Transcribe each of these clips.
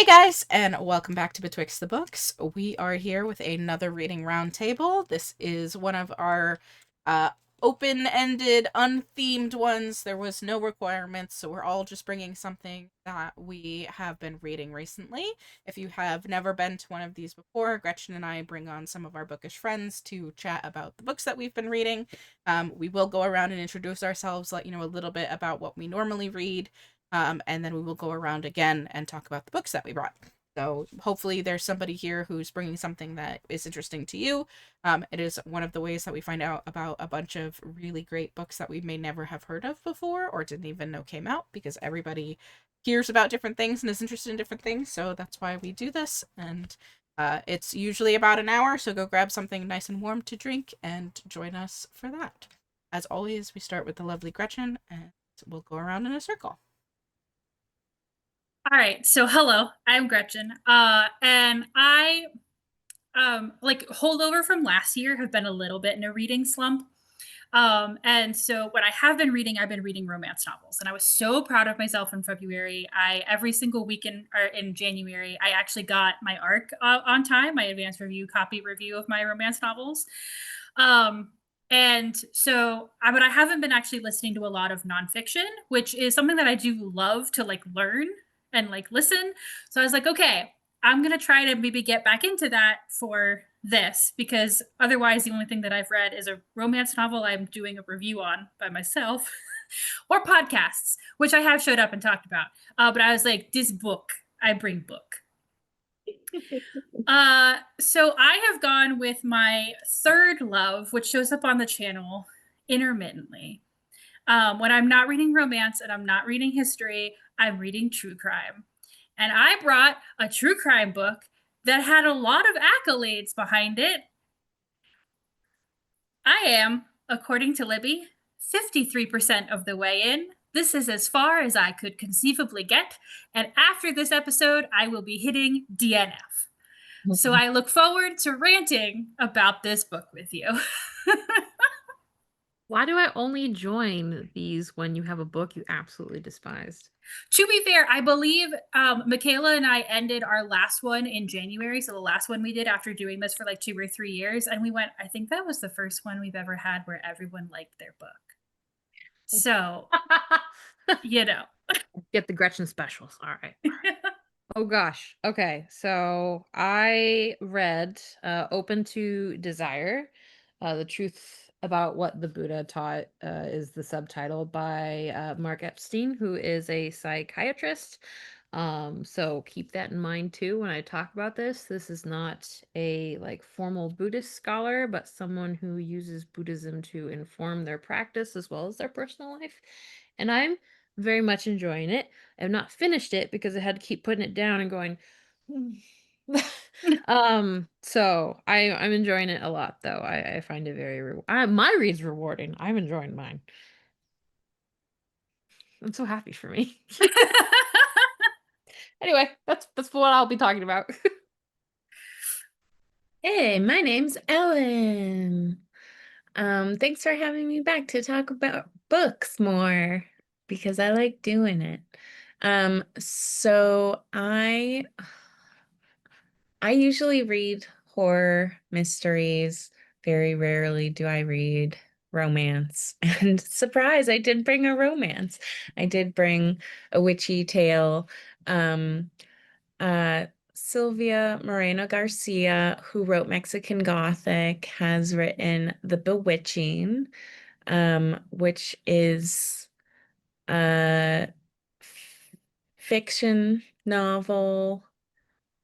guys, and welcome back to Betwixt the Books. We are here with another reading roundtable. This is one of our uh, open-ended, unthemed ones. There was no requirements, so we're all just bringing something that we have been reading recently. If you have never been to one of these before, Gretchen and I bring on some of our bookish friends to chat about the books that we've been reading. We will go around and introduce ourselves, let you know a little bit about what we normally read, and then we will go around again and talk about the books that we brought. So hopefully there's somebody here who's bringing something that is interesting to you. It is one of the ways that we find out about a bunch of really great books that we may never have heard of before or didn't even know came out, because everybody hears about different things and is interested in different things. So that's why we do this. And it's usually about an hour, so go grab something nice and warm to drink and join us for that. As always, we start with the lovely Gretchen, and we'll go around in a circle. All right, so hello, I'm Gretchen. And I like holdover from last year have been a little bit in a reading slump. And so what I have been reading, I've been reading romance novels, and I was so proud of myself in February. I every single weekend or in January, I actually got my ARC on time, my advanced review copy review of my romance novels. Um, and so, but I haven't been actually listening to a lot of nonfiction, which is something that I do love to like learn and like listen. So I was like, okay, I'm gonna try to maybe get back into that for this, because otherwise the only thing that I've read is a romance novel I'm doing a review on by myself, or podcasts, which I have showed up and talked about. But I was like, this book, I bring book. So I have gone with my third love, which shows up on the channel intermittently. When I'm not reading romance and I'm not reading history, I'm reading true crime. And I brought a true crime book that had a lot of accolades behind it. I am, according to Libby, 53% of the way in. This is as far as I could conceivably get. And after this episode, I will be hitting DNF. So I look forward to ranting about this book with you. Why do I only join these when you have a book you absolutely despised? To be fair, I believe Michaela and I ended our last one in January. So the last one we did after doing this for like 2 or 3 years. And we went, I think that was the first one we've ever had where everyone liked their book. So, you know. Get the Gretchen specials. All right. Oh gosh. Okay. So I read Open to Desire. The Truth About What the Buddha Taught is the subtitle by Mark Epstein, who is a psychiatrist. So keep that in mind too when I talk about this. This is not a like formal Buddhist scholar, but someone who uses Buddhism to inform their practice as well as their personal life. And I'm very much enjoying it. I've not finished it because I had to keep putting it down and going, "Hmm." So I'm enjoying it a lot though. I find it very my read's rewarding. I'm enjoying mine. I'm so happy for me. Anyway, that's what I'll be talking about. Hey, my name's Ellen. Thanks for having me back to talk about books more because I like doing it. So I usually read horror mysteries. Very rarely do I read romance. And surprise, I did bring a romance. I did bring a witchy tale. Um, uh, Sylvia Moreno Garcia, who wrote Mexican Gothic, has written The Bewitching, which is a fiction novel,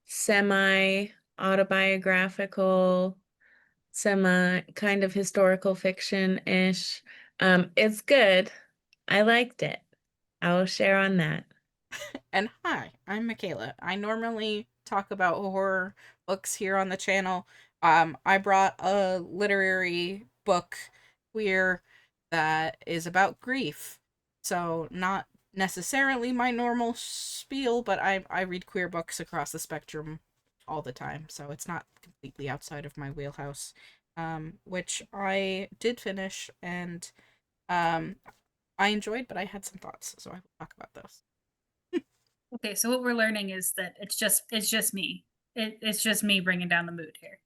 semi-autobiographical, semi kind of historical fiction-ish. It's good. I liked it. I will share on that. And hi, I'm Michaela. I normally talk about horror books here on the channel. I brought a literary book queer that is about grief. So not necessarily my normal spiel, but I read queer books across the spectrum all the time, so it's not completely outside of my wheelhouse. Which I did finish, and um I enjoyed, but I had some thoughts, so I will talk about those. Okay, so what we're learning is that it's just me. It's just me bringing down the mood here.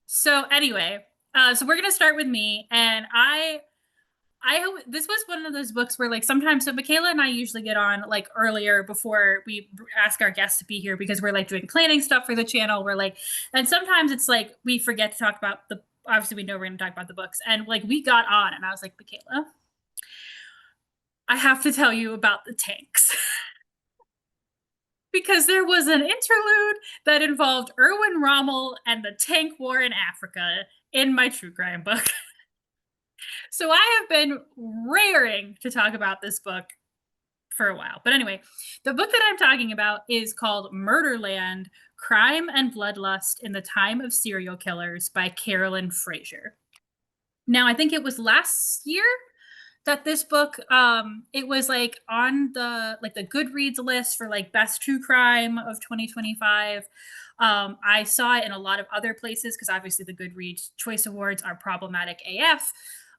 So anyway, so we're gonna start with me, and this was one of those books where like sometimes, so Michaela and I usually get on like earlier before we ask our guests to be here because we're like doing planning stuff for the channel. We're like, and sometimes it's like we forget to talk about the, obviously we know we're going to talk about the books, and like we got on and I was like, Michaela, I have to tell you about the tanks. Because there was an interlude that involved Erwin Rommel and the tank war in Africa in my true crime book. So I have been raring to talk about this book for a while. But anyway, the book that I'm talking about is called Murderland: Crime and Bloodlust in the Time of Serial Killers by Carolyn Fraser. Now, I think it was last year that this book it was like on the Goodreads list for like best true crime of 2025. I saw it in a lot of other places because obviously the Goodreads Choice Awards are problematic AF.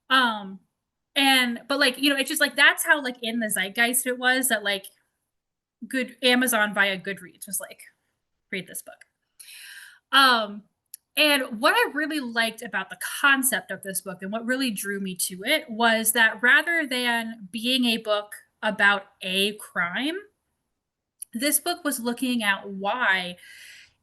But like, you know, it's just like that's how like in the zeitgeist it was that like good Amazon via Goodreads was like, read this book. And what I really liked about the concept of this book and what really drew me to it was that rather than being a book about a crime, this book was looking at why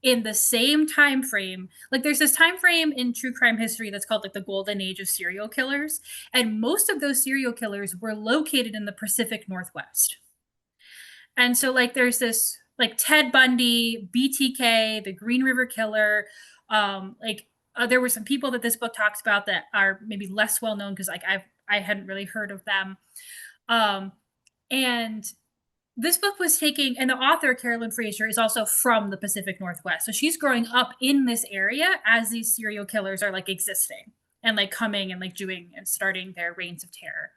in the same time frame, like there's this time frame in true crime history that's called like the golden age of serial killers, and most of those serial killers were located in the Pacific Northwest. And so like there's this like Ted Bundy, BTK, the Green River Killer, there were some people that this book talks about that are maybe less well known because like I hadn't really heard of them. And this book was taking, and the author Carolyn Fraser is also from the Pacific Northwest, so she's growing up in this area as these serial killers are like existing and like coming and like doing and starting their reigns of terror.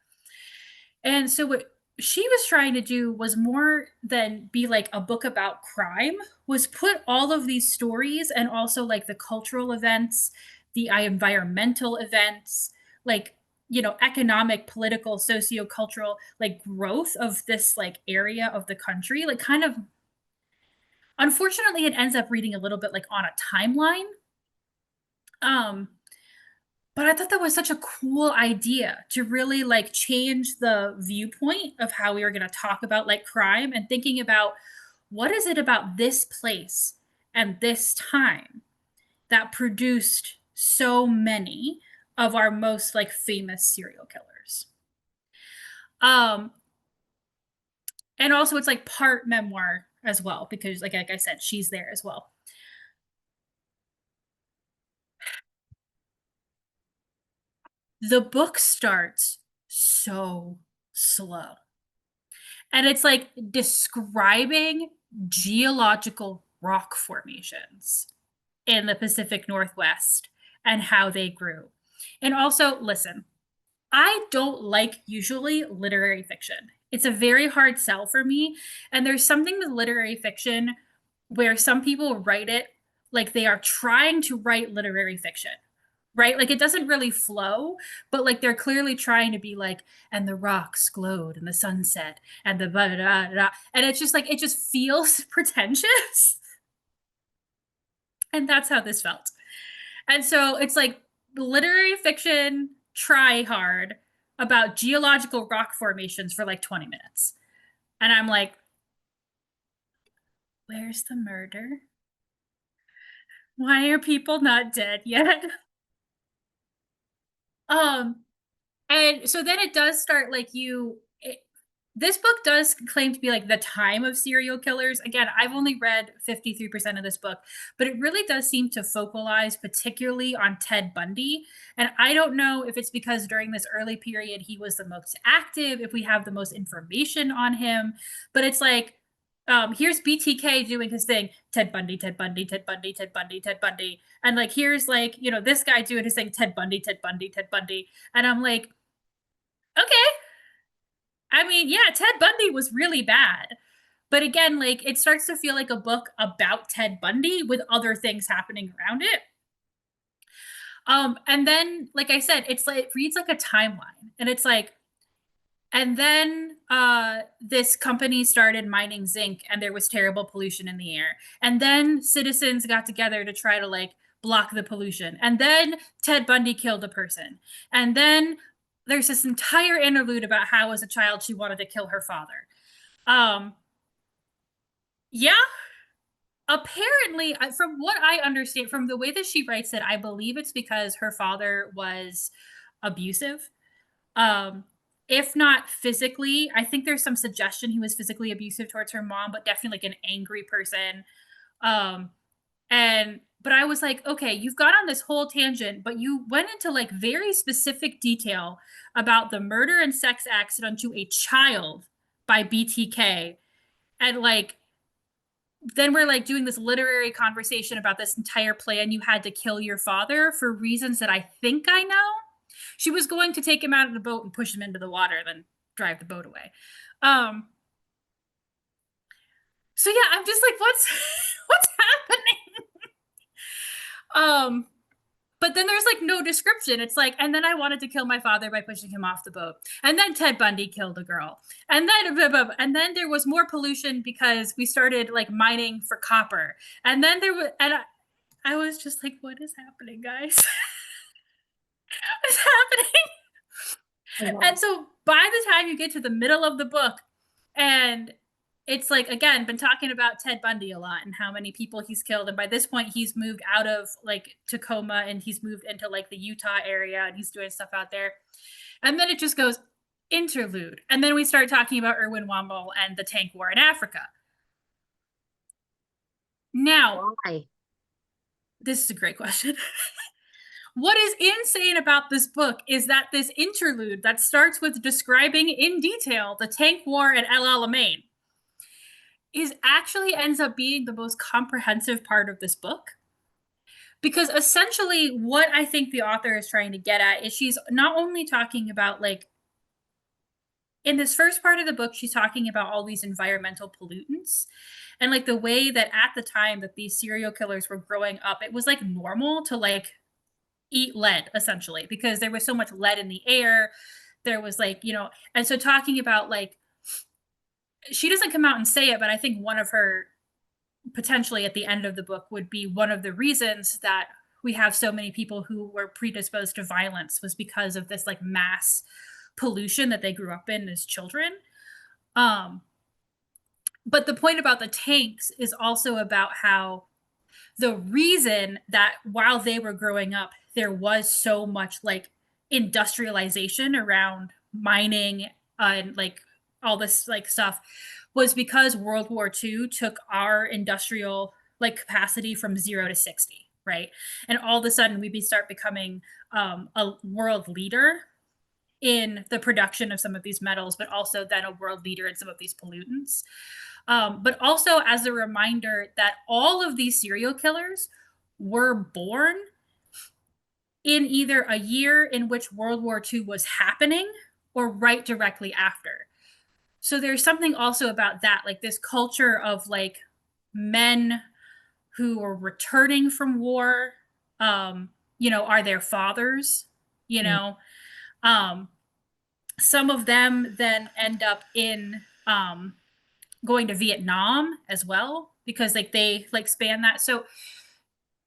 And so what she was trying to do was more than be like a book about crime, was put all of these stories and also like the cultural events, the environmental events, like, you know, economic, political, sociocultural like growth of this like area of the country, like kind of, unfortunately it ends up reading a little bit like on a timeline. But I thought that was such a cool idea to really like change the viewpoint of how we were going to talk about like crime and thinking about what is it about this place and this time that produced so many of our most like famous serial killers. And also it's like part memoir as well because like I said, she's there as well. The book starts so slow. And it's like describing geological rock formations in the Pacific Northwest and how they grew. And also, listen, I don't like usually literary fiction. It's a very hard sell for me. And there's something with literary fiction where some people write it like they are trying to write literary fiction, right? Like it doesn't really flow, but like they're clearly trying to be like, and the rocks glowed in the sunset and the blah, blah, blah, blah. And it's just like, it just feels pretentious. And that's how this felt. And so it's like literary fiction, try hard about geological rock formations for like 20 minutes. And I'm like, where's the murder? Why are people not dead yet? And so then it does start like this book does claim to be like the time of serial killers. Again, I've only read 53% of this book, but it really does seem to focalize particularly on Ted Bundy. And I don't know if it's because during this early period he was the most active, if we have the most information on him, but it's like, here's BTK doing his thing, Ted Bundy, Ted Bundy, Ted Bundy, Ted Bundy, Ted Bundy. And like, here's like, you know, this guy doing his thing, Ted Bundy, Ted Bundy, Ted Bundy. And I'm like, okay. I mean, yeah, Ted Bundy was really bad. But again, like it starts to feel like a book about Ted Bundy with other things happening around it. And then, like I said, it's like it reads like a timeline. And it's like And then this company started mining zinc, and there was terrible pollution in the air. And then citizens got together to try to like block the pollution. And then Ted Bundy killed a person. And then there's this entire interlude about how, as a child, she wanted to kill her father. Yeah. Apparently, from what I understand, from the way that she writes it, I believe it's because her father was abusive. If not physically, I think there's some suggestion he was physically abusive towards her mom, but definitely like an angry person. Um, but I was like, okay, you've gone on this whole tangent, but you went into like very specific detail about the murder and sex accident to a child by BTK. And like, then we're like doing this literary conversation about this entire plan you had to kill your father for reasons that I think I know. She was going to take him out of the boat and push him into the water, then drive the boat away. So yeah, I'm just like, what's happening? But then there's like no description. It's like, and then I wanted to kill my father by pushing him off the boat. And then Ted Bundy killed a girl. And then there was more pollution because we started like mining for copper. And then there was, and I was just like, what is happening, guys? What's happening? And so by the time you get to the middle of the book, and it's like, again, been talking about Ted Bundy a lot and how many people he's killed. And by this point, he's moved out of like Tacoma and he's moved into like the Utah area and he's doing stuff out there. And then it just goes interlude. And then we start talking about Erwin Womble and the tank war in Africa. Now, Why? this is a great question. What is insane about this book is that this interlude that starts with describing in detail the tank war at El Alamein is actually ends up being the most comprehensive part of this book. Because essentially what I think the author is trying to get at is she's not only talking about like, in this first part of the book, she's talking about all these environmental pollutants and like the way that at the time that these serial killers were growing up, it was like normal to like eat lead essentially because there was so much lead in the air. There was like, you know, and so talking about like, she doesn't come out and say it, but I think one of her potentially at the end of the book would be one of the reasons that we have so many people who were predisposed to violence was because of this like mass pollution that they grew up in as children. But the point about the tanks is also about how the reason that while they were growing up, there was so much like industrialization around mining and like all this like stuff was because World War II took our industrial like capacity from 0 to 60, right? And all of a sudden we start becoming a world leader in the production of some of these metals, but also then a world leader in some of these pollutants. But also as a reminder that all of these serial killers were born in either a year in which World War II was happening or right directly after. So there's something also about that, like this culture of like men who are returning from war, you know, are their fathers, you know. Some of them then end up in going to Vietnam as well because like they like span that. So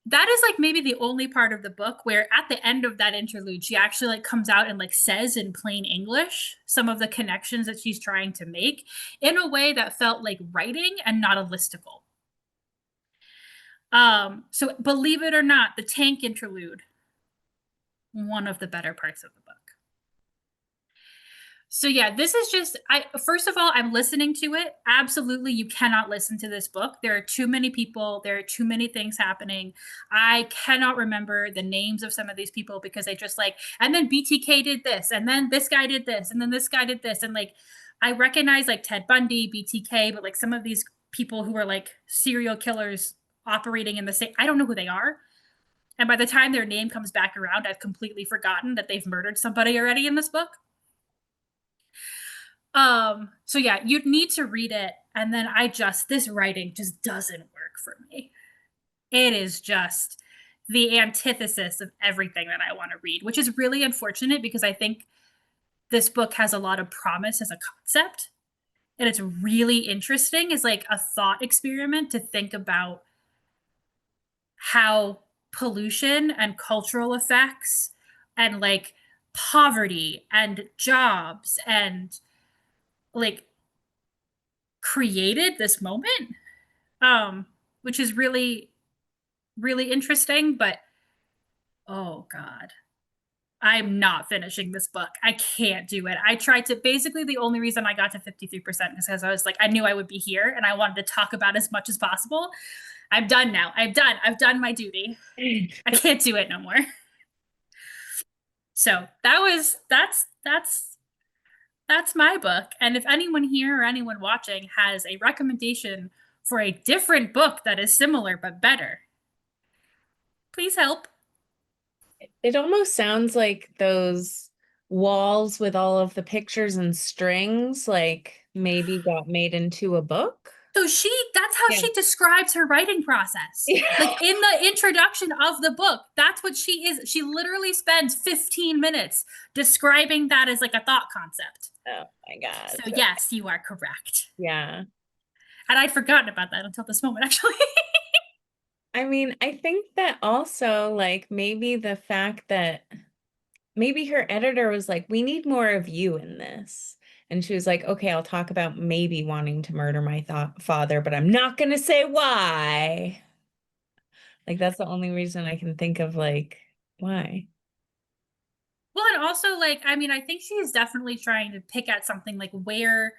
that is like maybe the only part of the book where at the end of that interlude, she actually like comes out and like says in plain English some of the connections that she's trying to make in a way that felt like writing and not a listicle. So believe it or not, the tank interlude, one of the better parts of the book. So yeah, this is just, first of all, I'm listening to it. Absolutely, you cannot listen to this book. There are too many people. There are too many things happening. I cannot remember the names of some of these people because they just like, and then BTK did this, and then this guy did this, and then this guy did this. And like, I recognize like Ted Bundy, BTK, but like some of these people who are like serial killers operating in the same, I don't know who they are. And by the time their name comes back around, I've completely forgotten that they've murdered somebody already in this book. So yeah, you'd need to read it. And then this writing just doesn't work for me. It is just the antithesis of everything that I want to read, which is really unfortunate because I think this book has a lot of promise as a concept. And it's really interesting as like a thought experiment to think about how pollution and cultural effects and like poverty and jobs and like created this moment, which is really really interesting. But oh god, I'm not finishing this book. I can't do it. I tried to, basically the only reason I got to 53% is because I was like, I knew I would be here and I wanted to talk about as much as possible. I'm done now. I've done my duty. I can't do it no more. So that's my book. And if anyone here or anyone watching has a recommendation for a different book that is similar but better, please help. It almost sounds like those walls with all of the pictures and strings, like maybe got made into a book. So that's how she describes her writing process. Like in the introduction of the book, that's what she is. She literally spends 15 minutes describing that as like a thought concept. Oh my God. So yes, you are correct. Yeah. And I'd forgotten about that until this moment, actually. I mean, I think that also, like, maybe the fact that maybe her editor was like, we need more of you in this. And she was like, okay, I'll talk about maybe wanting to murder my father, but I'm not going to say why. Like, that's the only reason I can think of, like, why. Well, and also, like, I mean, I think she is definitely trying to pick at something like where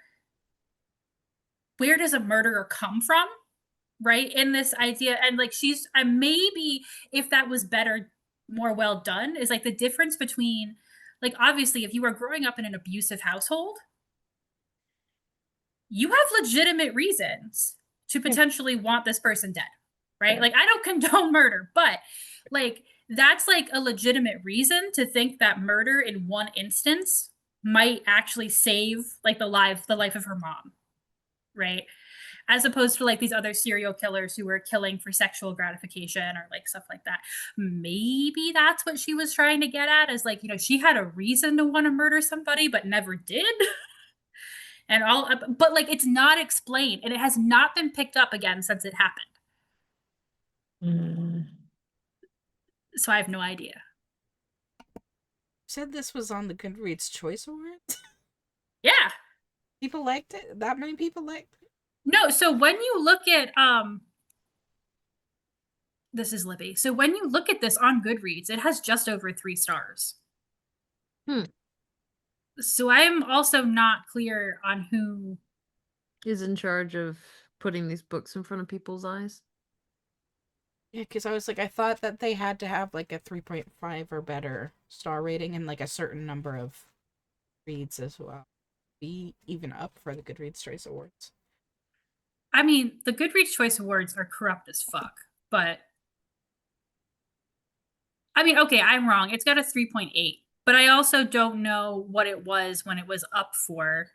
does a murderer come from? Right, in this idea. And like she's maybe if that was better, more well done, is like the difference between, like, obviously if you are growing up in an abusive household, you have legitimate reasons to potentially want this person dead, right? Like, I don't condone murder, but like that's like a legitimate reason to think that murder in one instance might actually save like the life of her mom, right? As opposed to like these other serial killers who were killing for sexual gratification or like stuff like that. Maybe that's what she was trying to get at, is like, you know, she had a reason to want to murder somebody but never did. And all, but like it's not explained and it has not been picked up again since it happened. So I have no idea. You said this was on the Goodreads Choice Award? Yeah. People liked it? That many people liked it? No, so when you look at this is Libby. So when you look at this on Goodreads, it has just over 3 stars. So I'm also not clear on who is in charge of putting these books in front of people's eyes. Yeah, because I was like, I thought that they had to have like a 3.5 or better star rating and like a certain number of reads as well. Be even up for the Goodreads Choice Awards. I mean, the Goodreads Choice Awards are corrupt as fuck, but I mean, okay, I'm wrong. It's got a 3.8, but I also don't know what it was when it was up for.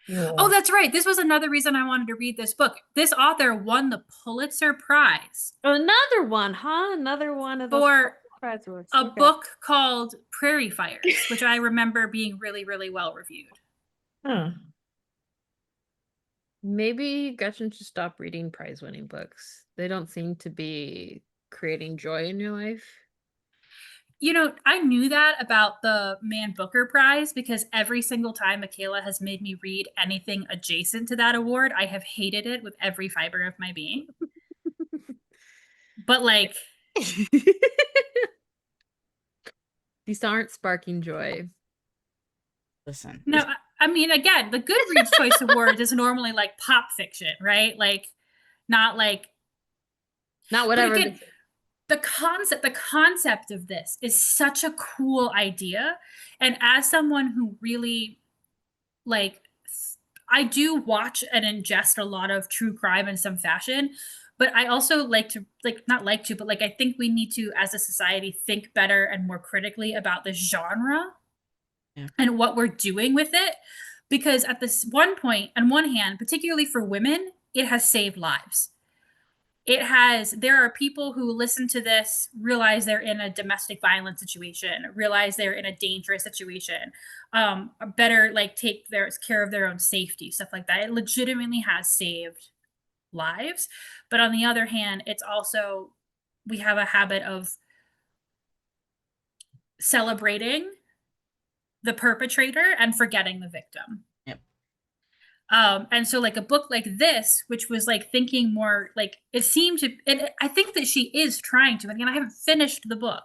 Yeah. Oh, that's right. This was another reason I wanted to read this book. This author won the Pulitzer Prize. Another one, huh? Another one of those for prize awards. A book called Prairie Fires, which I remember being really, really well reviewed. Huh. Maybe Gretchen should stop reading prize-winning books. They don't seem to be creating joy in your life. You know, I knew that about the Man Booker Prize because every single time Michaela has made me read anything adjacent to that award, I have hated it with every fiber of my being. But like... These aren't sparking joy. Listen. No, I mean, again, the Goodreads Choice Award is normally like pop fiction, right? Like, not whatever. Again, the concept of this is such a cool idea. And as someone who really, like, I do watch and ingest a lot of true crime in some fashion, but I also like to, like, not like to, but like, I think we need to, as a society, think better and more critically about this genre. Yeah. And what we're doing with it. Because at this one point, on one hand, particularly for women, it has saved lives. there are people who listen to this, realize they're in a domestic violence situation, realize they're in a dangerous situation, better like take care of their own safety, stuff like that. It legitimately has saved lives. But on the other hand, it's also, we have a habit of celebrating the perpetrator and forgetting the victim. Yep. And so like a book like this, which was like thinking more like, it seemed to, and I think that she is trying to, again, I haven't finished the book.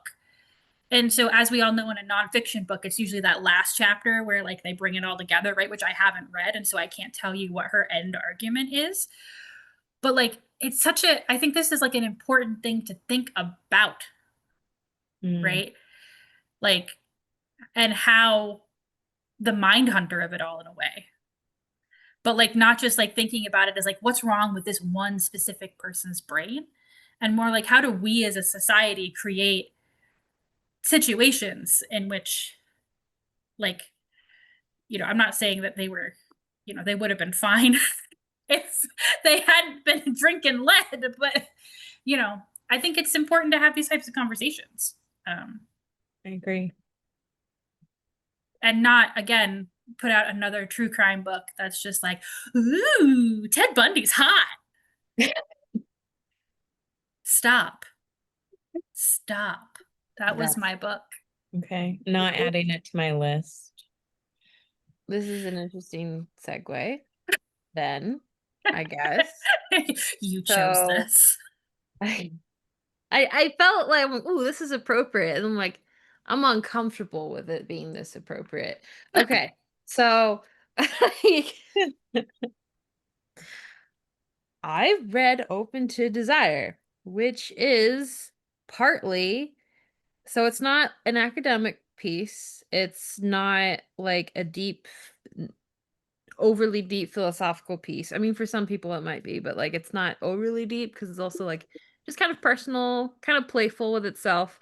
And so as we all know, in a nonfiction book, it's usually that last chapter where like they bring it all together, right? Which I haven't read. And so I can't tell you what her end argument is. But like, it's such a, I think this is like an important thing to think about, right? Like, and how the mind hunter of it all in a way. But like not just like thinking about it as like what's wrong with this one specific person's brain, and more like how do we as a society create situations in which, like, I'm not saying that they were, they would have been fine if they hadn't been drinking lead, but I think it's important to have these types of conversations. I agree. And not, again, put out another true crime book that's just like, ooh, Ted Bundy's hot. Stop. That was my book. Okay. Not adding it to my list. This is an interesting segue, then, I guess. You chose this. I felt like, ooh, this is appropriate. And I'm like, I'm uncomfortable with it being this appropriate. Okay. So I read Open to Desire, which is partly, so it's not an academic piece. It's not like a overly deep philosophical piece. I mean, for some people it might be, but like it's not overly deep because it's also like just kind of personal, kind of playful with itself.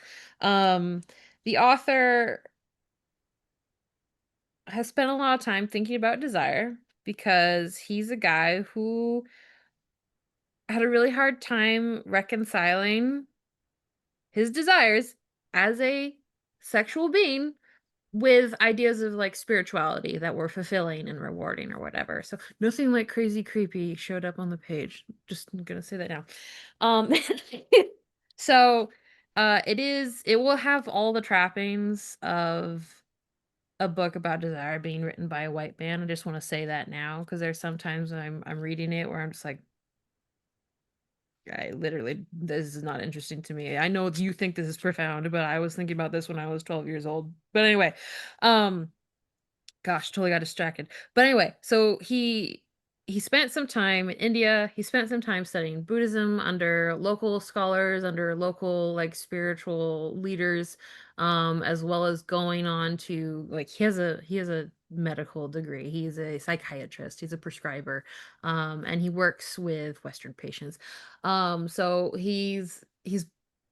The author has spent a lot of time thinking about desire because he's a guy who had a really hard time reconciling his desires as a sexual being with ideas of like spirituality that were fulfilling and rewarding or whatever. So nothing like crazy creepy showed up on the page. Just gonna say that now. So it will have all the trappings of a book about desire being written by a white man. I just want to say that now because there's sometimes when I'm reading it where I'm just like, I literally, this is not interesting to me. I know you think this is profound, but I was thinking about this when I was 12 years old. But anyway, gosh, totally got distracted. But anyway, so he spent some time in India. He spent some time studying Buddhism under local scholars, under local like spiritual leaders, as well as going on to like he has a medical degree. He's a psychiatrist. He's a prescriber, and he works with Western patients. So he's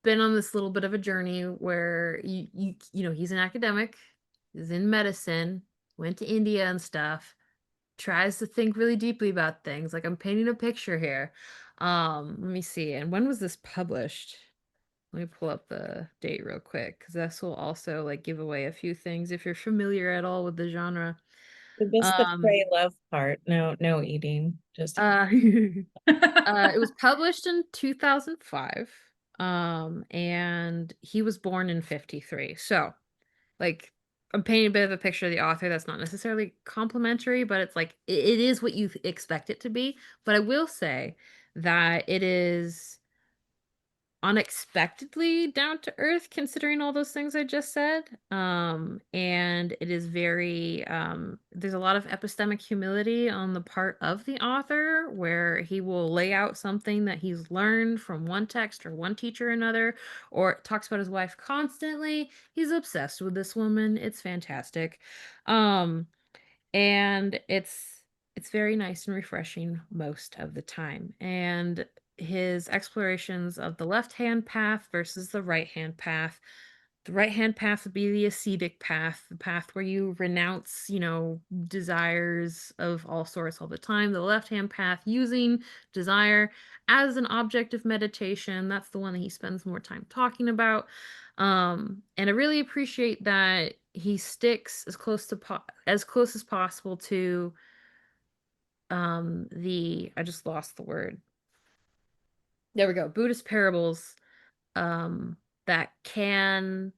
been on this little bit of a journey where he's an academic. He's in medicine, went to India and stuff, tries to think really deeply about things. Like I'm painting a picture here. Let me see. And when was this published? Let me pull up the date real quick because this will also like give away a few things if you're familiar at all with the genre. Just the pray love part. No eating. Just it was published in 2005. And he was born in 53. So like I'm painting a bit of a picture of the author that's not necessarily complimentary, but it's like it is what you expect it to be. But I will say that it is unexpectedly down to earth considering all those things I just said. And it is very there's a lot of epistemic humility on the part of the author where he will lay out something that he's learned from one text or one teacher or another, or talks about his wife constantly. He's obsessed with this woman. It's fantastic. And it's very nice and refreshing most of the time. And his explorations of the left hand path versus the right hand path The right-hand path would be the ascetic path, the path where you renounce, desires of all sorts all the time. The left-hand path, using desire as an object of meditation. That's the one that he spends more time talking about. And I really appreciate that he sticks as close as possible to I just lost the word. There we go. Buddhist parables that can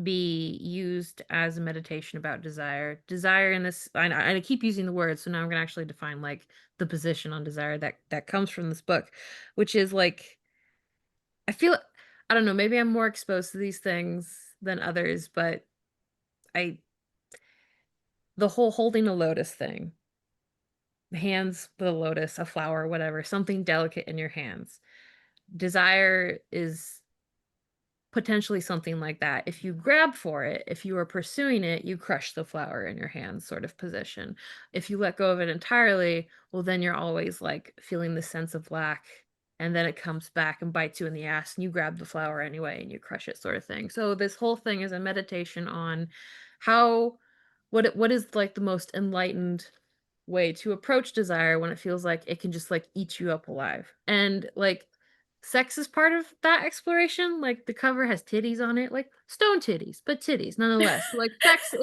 be used as a meditation about desire. Desire in this, I keep using the word, so now I'm gonna actually define like the position on desire that comes from this book, which is like, I feel, I don't know, maybe I'm more exposed to these things than others, but the whole holding a lotus thing, hands with a lotus, a flower, whatever, something delicate in your hands. Desire is potentially something like that. If you grab for it, if you are pursuing it, you crush the flower in your hands sort of position. If you let go of it entirely, well, then you're always like feeling the sense of lack. And then it comes back and bites you in the ass and you grab the flower anyway and you crush it sort of thing. So this whole thing is a meditation on what is like the most enlightened way to approach desire when it feels like it can just like eat you up alive. And like sex is part of that exploration. Like the cover has titties on it, like stone titties, but titties nonetheless. So, like sex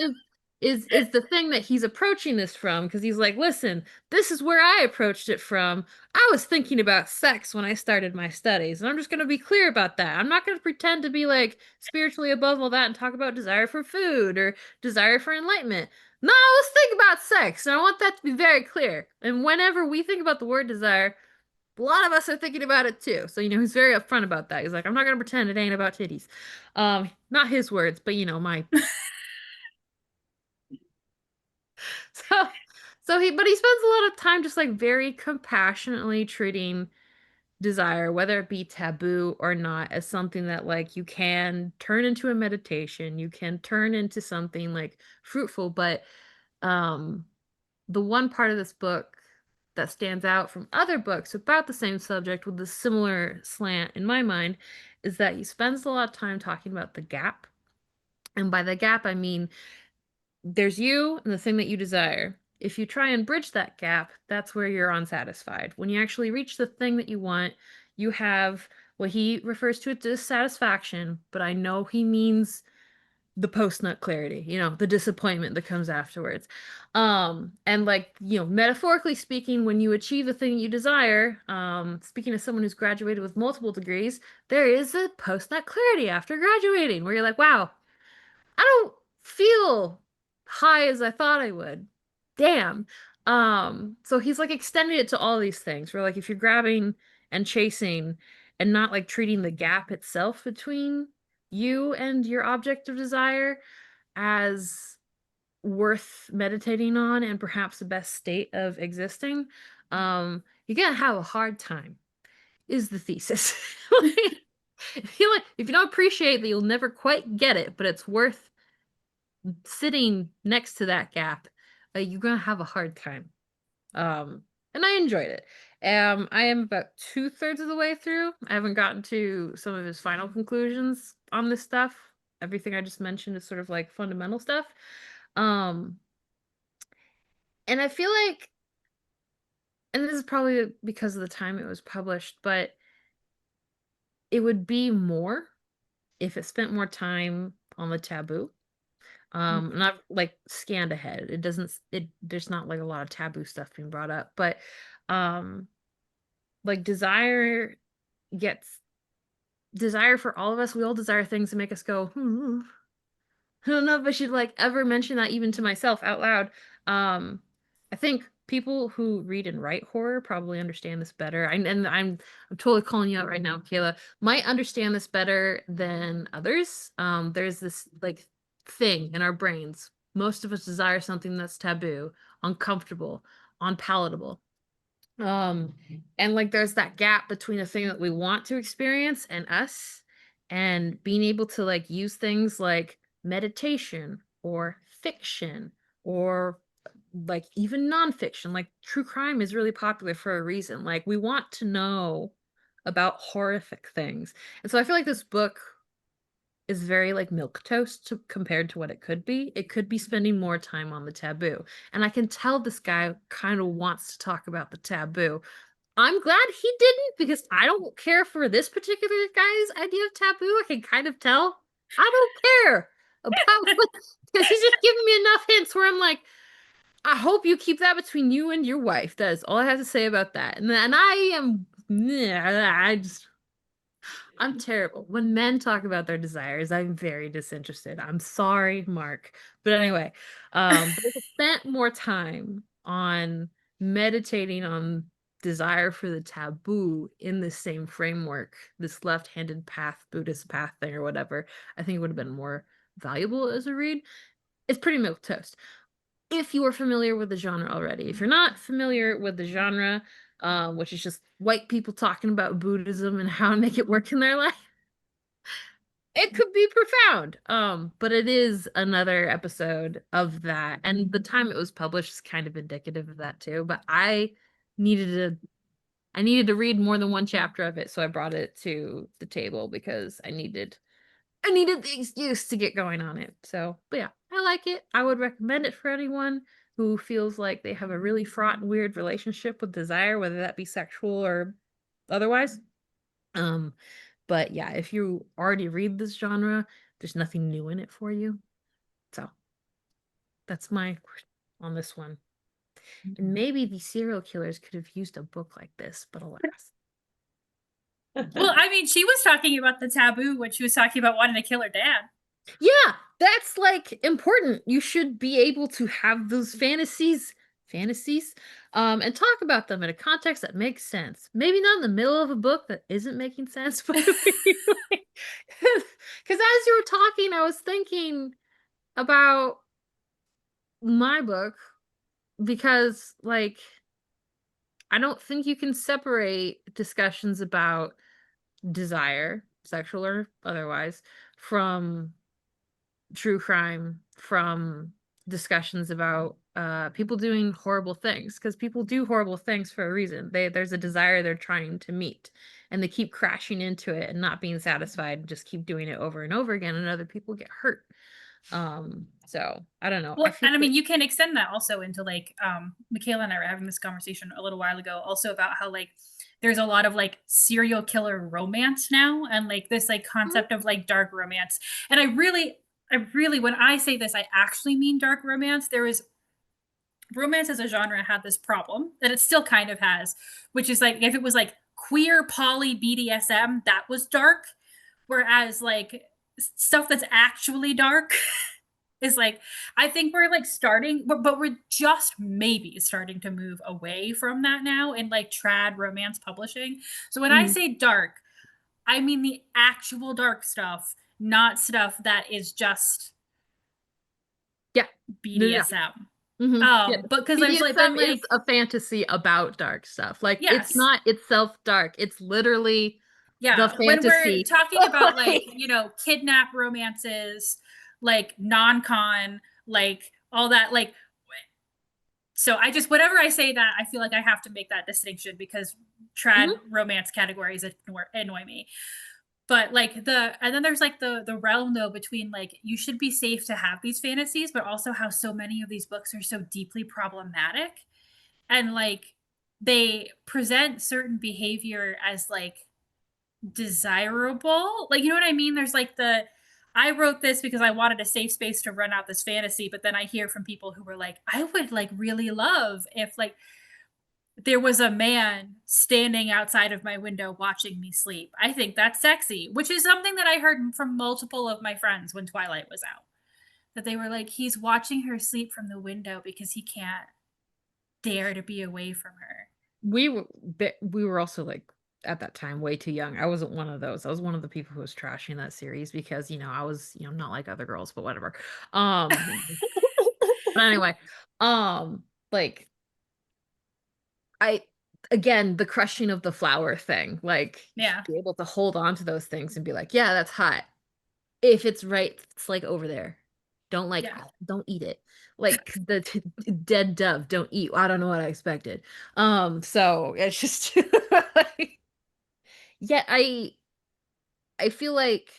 is the thing that he's approaching this from, because he's like, listen, this is where I approached it from. I was thinking about sex when I started my studies, and I'm just going to be clear about that. I'm not going to pretend to be like spiritually above all that and talk about desire for food or desire for enlightenment. No, let's think about sex, and I want that to be very clear. And whenever we think about the word desire, a lot of us are thinking about it too. So, he's very upfront about that. He's like, I'm not gonna pretend it ain't about titties. Not his words, but my so but he spends a lot of time just like very compassionately treating desire, whether it be taboo or not, as something that like you can turn into a meditation, you can turn into something like fruitful. But the one part of this book that stands out from other books about the same subject with a similar slant in my mind is that he spends a lot of time talking about the gap. And by the gap, I mean there's you and the thing that you desire. If you try and bridge that gap, that's where you're unsatisfied. When you actually reach the thing that you want, you have what he refers to as dissatisfaction, but I know he means the post-nut clarity, the disappointment that comes afterwards. And like, metaphorically speaking, when you achieve the thing you desire, speaking as someone who's graduated with multiple degrees, there is a post-nut clarity after graduating where you're like, wow, I don't feel high as I thought I would. Damn. So he's like extending it to all these things where like if you're grabbing and chasing and not like treating the gap itself between you and your object of desire as worth meditating on and perhaps the best state of existing, you're gonna have a hard time, is the thesis. If you don't appreciate that, you'll never quite get it, but it's worth sitting next to that gap. You're gonna have a hard time. And I enjoyed it. I am about 2/3 of the way through. I haven't gotten to some of his final conclusions on this stuff. Everything I just mentioned is sort of like fundamental stuff. And I feel like, and this is probably because of the time it was published, but it would be more if it spent more time on the taboo. And I've like scanned ahead. There's not like a lot of taboo stuff being brought up, but like desire for all of us. We all desire things to make us go, I don't know if I should like ever mention that even to myself out loud. I think people who read and write horror probably understand this better. I'm totally calling you out right now, Kayla. Might understand this better than others. There's this like thing in our brains. Most of us desire something that's taboo, uncomfortable, unpalatable. And like there's that gap between the thing that we want to experience and us, and being able to like use things like meditation or fiction or like even nonfiction. Like true crime is really popular for a reason. Like we want to know about horrific things. And so I feel like this book is very like milk toast compared to what it could be. It could be spending more time on the taboo. And I can tell this guy kind of wants to talk about the taboo. I'm glad he didn't, because I don't care for this particular guy's idea of taboo. I can kind of tell. I don't care about what, because he's just giving me enough hints where I'm like, I hope you keep that between you and your wife. That is all I have to say about that. And I am, I'm terrible. When men talk about their desires, I'm very disinterested. I'm sorry, Mark. But anyway, but if I spent more time on meditating on desire for the taboo in the same framework, this left-handed path, Buddhist path thing or whatever, I think it would have been more valuable as a read. It's pretty milk toast. If you are familiar with the genre already. If you're not familiar with the genre, which is just white people talking about Buddhism and how to make it work in their life, it could be profound. But it is another episode of that. And the time it was published is kind of indicative of that too. But needed I needed to read more than one chapter of it, so I brought it to the table because I needed the excuse to get going on it. So, but yeah, I like it. I would recommend it for anyone who feels like they have a really fraught and weird relationship with desire, whether that be sexual or otherwise. But yeah, if you already read this genre, there's nothing new in it for you. So that's my on this one. And maybe the serial killers could have used a book like this, but alas. Well, I mean, she was talking about the taboo when she was talking about wanting to kill her dad. Yeah, that's like important. You should be able to have those fantasies, and talk about them in a context that makes sense. Maybe not in the middle of a book that isn't making sense, but because as you were talking, I was thinking about my book, because like I don't think you can separate discussions about desire, sexual or otherwise, from true crime, from discussions about people doing horrible things, because people do horrible things for a reason. There's a desire they're trying to meet, and they keep crashing into it and not being satisfied and just keep doing it over and over again, and other people get hurt. So I don't know. Well, and I mean, you can extend that also into like Michaela and I were having this conversation a little while ago also about how like there's a lot of like serial killer romance now, and like this like concept of like dark romance. And I really, when I say this, I actually mean dark romance. There is romance as a genre had this problem that it still kind of has, which is like if it was like queer poly BDSM, that was dark. Whereas like stuff that's actually dark is like, I think we're like starting, but we're just maybe starting to move away from that now in like trad romance publishing. So when I say dark, I mean the actual dark stuff, not stuff that is just BDSM. Yeah. But because there's like been like is a fantasy about dark stuff. Like yes. It's not itself dark. It's literally the fantasy. When we're talking about like, you know, kidnap romances, like non-con, like all that, like so I just whenever I say that, I feel like I have to make that distinction because trad romance categories annoy me. But like and then there's like the realm though between like you should be safe to have these fantasies, but also how so many of these books are so deeply problematic, and like they present certain behavior as like desirable. Like, you know what I mean? There's like I wrote this because I wanted a safe space to run out this fantasy, but then I hear from people who were like, I would like really love if like there was a man standing outside of my window watching me sleep. I think that's sexy, which is something that I heard from multiple of my friends when Twilight was out. That they were like, he's watching her sleep from the window because he can't dare to be away from her. We were also like at that time way too young. I wasn't one of those. I was one of the people who was trashing that series because, you know, I was, you know, not like other girls, but whatever. But anyway, like again, the crushing of the flower thing, like be able to hold on to those things and be like, yeah, that's hot. If it's right, it's like over there. Don't like, don't eat it. Like the dead dove, don't eat. I don't know what I expected. So it's just like, Yet I feel like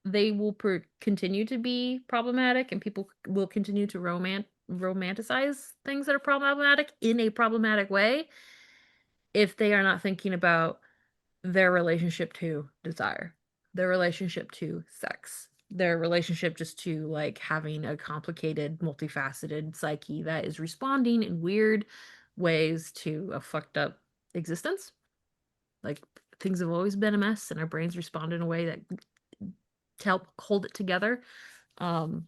they will continue to be problematic, and people will continue to romanticize things that are problematic in a problematic way if they are not thinking about their relationship to desire, their relationship to sex, their relationship just to like having a complicated, multifaceted psyche that is responding in weird ways to a fucked up existence. Like things have always been a mess, and our brains respond in a way that to help hold it together. Um,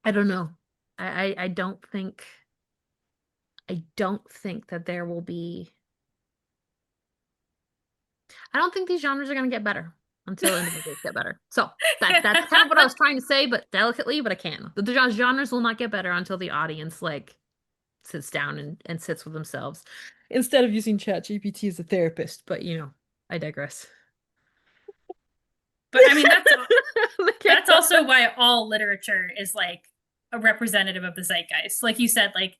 I don't know. I don't think that there will be. I don't think these genres are going to get better until individuals get better. So that's kind of what I was trying to say, but delicately, but I can't. The genres will not get better until the audience like sits down and sits with themselves instead of using ChatGPT as a therapist. But you know, I digress. But I mean, that's also why all literature is like a representative of the zeitgeist. Like you said, like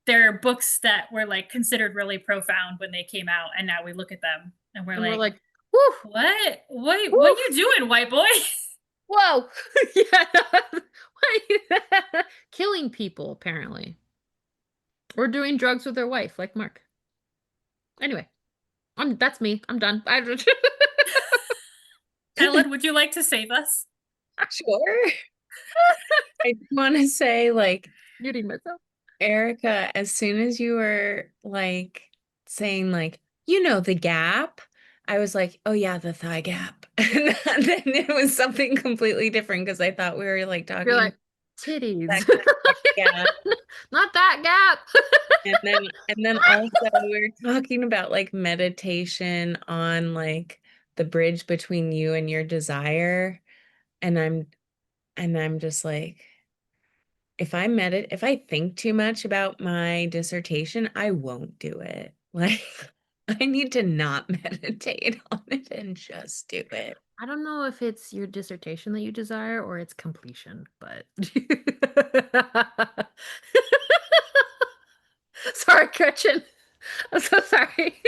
there are books that were like considered really profound when they came out, and now we look at them and we're like, woof, what? Wait, woof. what are you doing, white boy? Whoa. Yeah. Killing people, apparently. Or doing drugs with their wife, like Mark. Anyway, that's me. I'm done. Ellen, would you like to save us? Sure. I want to say, like, muting myself. Erika, as soon as you were like saying, like, the gap, I was like, oh yeah, the thigh gap. And then it was something completely different because I thought we were like You're talking like titties. that kind of gap. Not that gap. And then also we were talking about like meditation on like the bridge between you and your desire. And I'm just like, if I think too much about my dissertation, I won't do it. Like I need to not meditate on it and just do it. I don't know if it's your dissertation that you desire or it's completion, but sorry, Gretchen. I'm so sorry.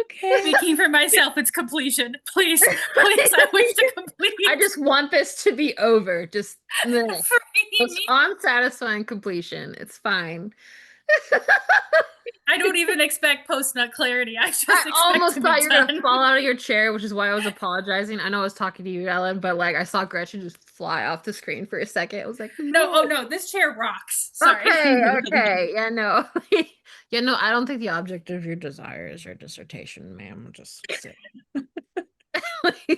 Okay. Speaking for myself, it's completion. Please, I wish to complete. I just want this to be over. Just most Free. unsatisfying completion. It's fine. I don't even expect post-nut clarity. I just I expect almost to thought be you were done. gonna fall out of your chair, which is why I was apologizing. I know I was talking to you, Ellen, but like I saw Gretchen just fly off the screen for a second. I was like, No, oh no, this chair rocks. Sorry. okay, yeah, no, yeah, no. I don't think the object of your desire is your dissertation, ma'am. Just say.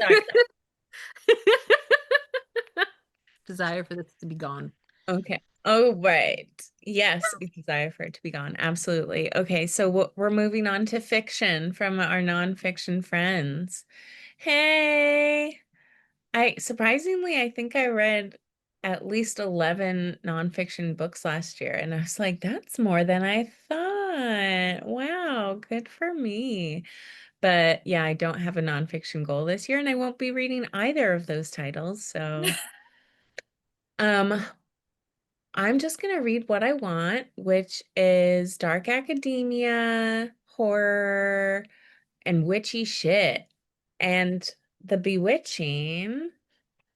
Sorry. Desire for this to be gone. Okay. Oh, right. Yes, we desire for it to be gone. Absolutely. Okay, so we're moving on to fiction from our nonfiction friends. Hey, I think I read at least 11 nonfiction books last year, and I was like, that's more than I thought. Wow, good for me. But yeah, I don't have a nonfiction goal this year, and I won't be reading either of those titles. So, um, I'm just gonna read what I want, which is dark academia, horror, and witchy shit. And The Bewitching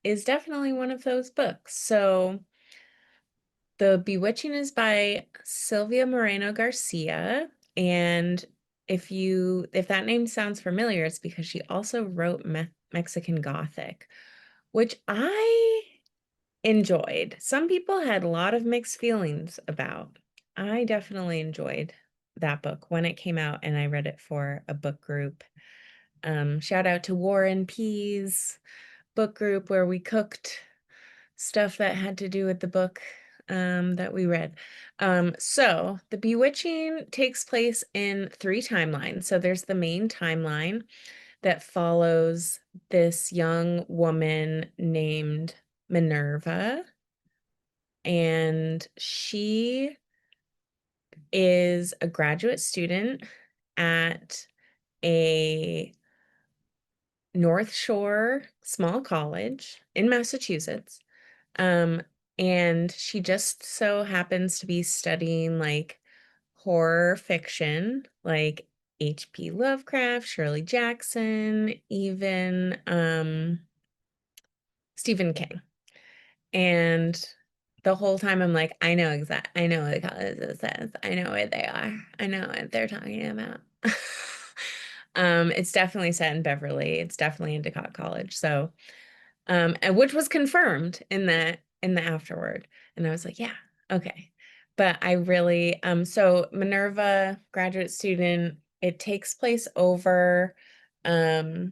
is definitely one of those books. So The Bewitching is by Sylvia Moreno Garcia. And if that name sounds familiar, it's because she also wrote Mexican Gothic, which I enjoyed. Some people had a lot of mixed feelings about. I definitely enjoyed that book when it came out, and I read it for a book group. Shout out to War and Peas book group where we cooked stuff that had to do with the book that we read. So The Bewitching takes place in 3 timelines. So there's the main timeline that follows this young woman named Minerva, and she is a graduate student at a North Shore small college in Massachusetts. Um, and she just so happens to be studying like horror fiction like H.P. Lovecraft, Shirley Jackson, even Stephen King. And the whole time I'm like, I know what college this is. I know what they are. I know what they're talking about. It's definitely set in Beverly. It's definitely in DeKalb College. So, and which was confirmed in the afterward. And I was like, yeah, okay. But I really, so Minerva, graduate student, it takes place over, I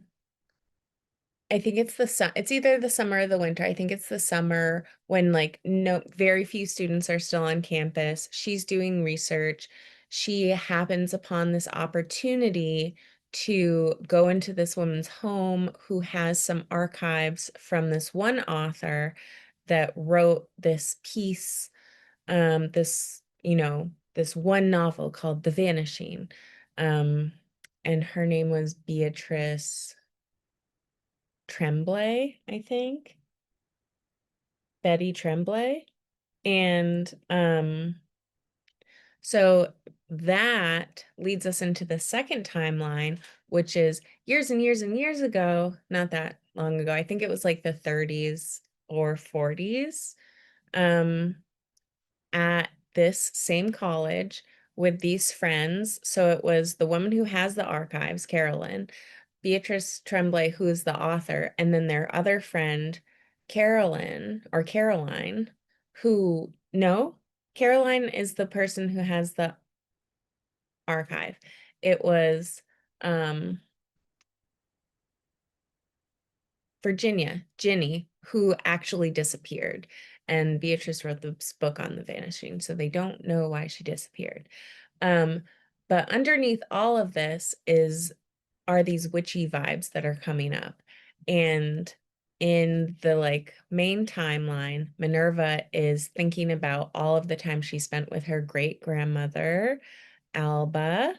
think it's either the summer or the winter. I think it's the summer when like very few students are still on campus. She's doing research. She happens upon this opportunity to go into this woman's home who has some archives from this one author that wrote this piece, this one novel called The Vanishing. And her name was Beatrice Tremblay, I think. Betty Tremblay. And so that leads us into the second timeline, which is years and years and years ago, not that long ago. I think it was like the 30s or 40s, at this same college with these friends. So it was the woman who has the archives, Carolyn, Beatrice Tremblay, who is the author, and then their other friend, Carolyn or Caroline, who, no, Caroline is the person who has the archive. It was Ginny, who actually disappeared. And Beatrice wrote this book on the vanishing, so they don't know why she disappeared. But underneath all of this are these witchy vibes that are coming up. And in the like main timeline, Minerva is thinking about all of the time she spent with her great grandmother, Alba,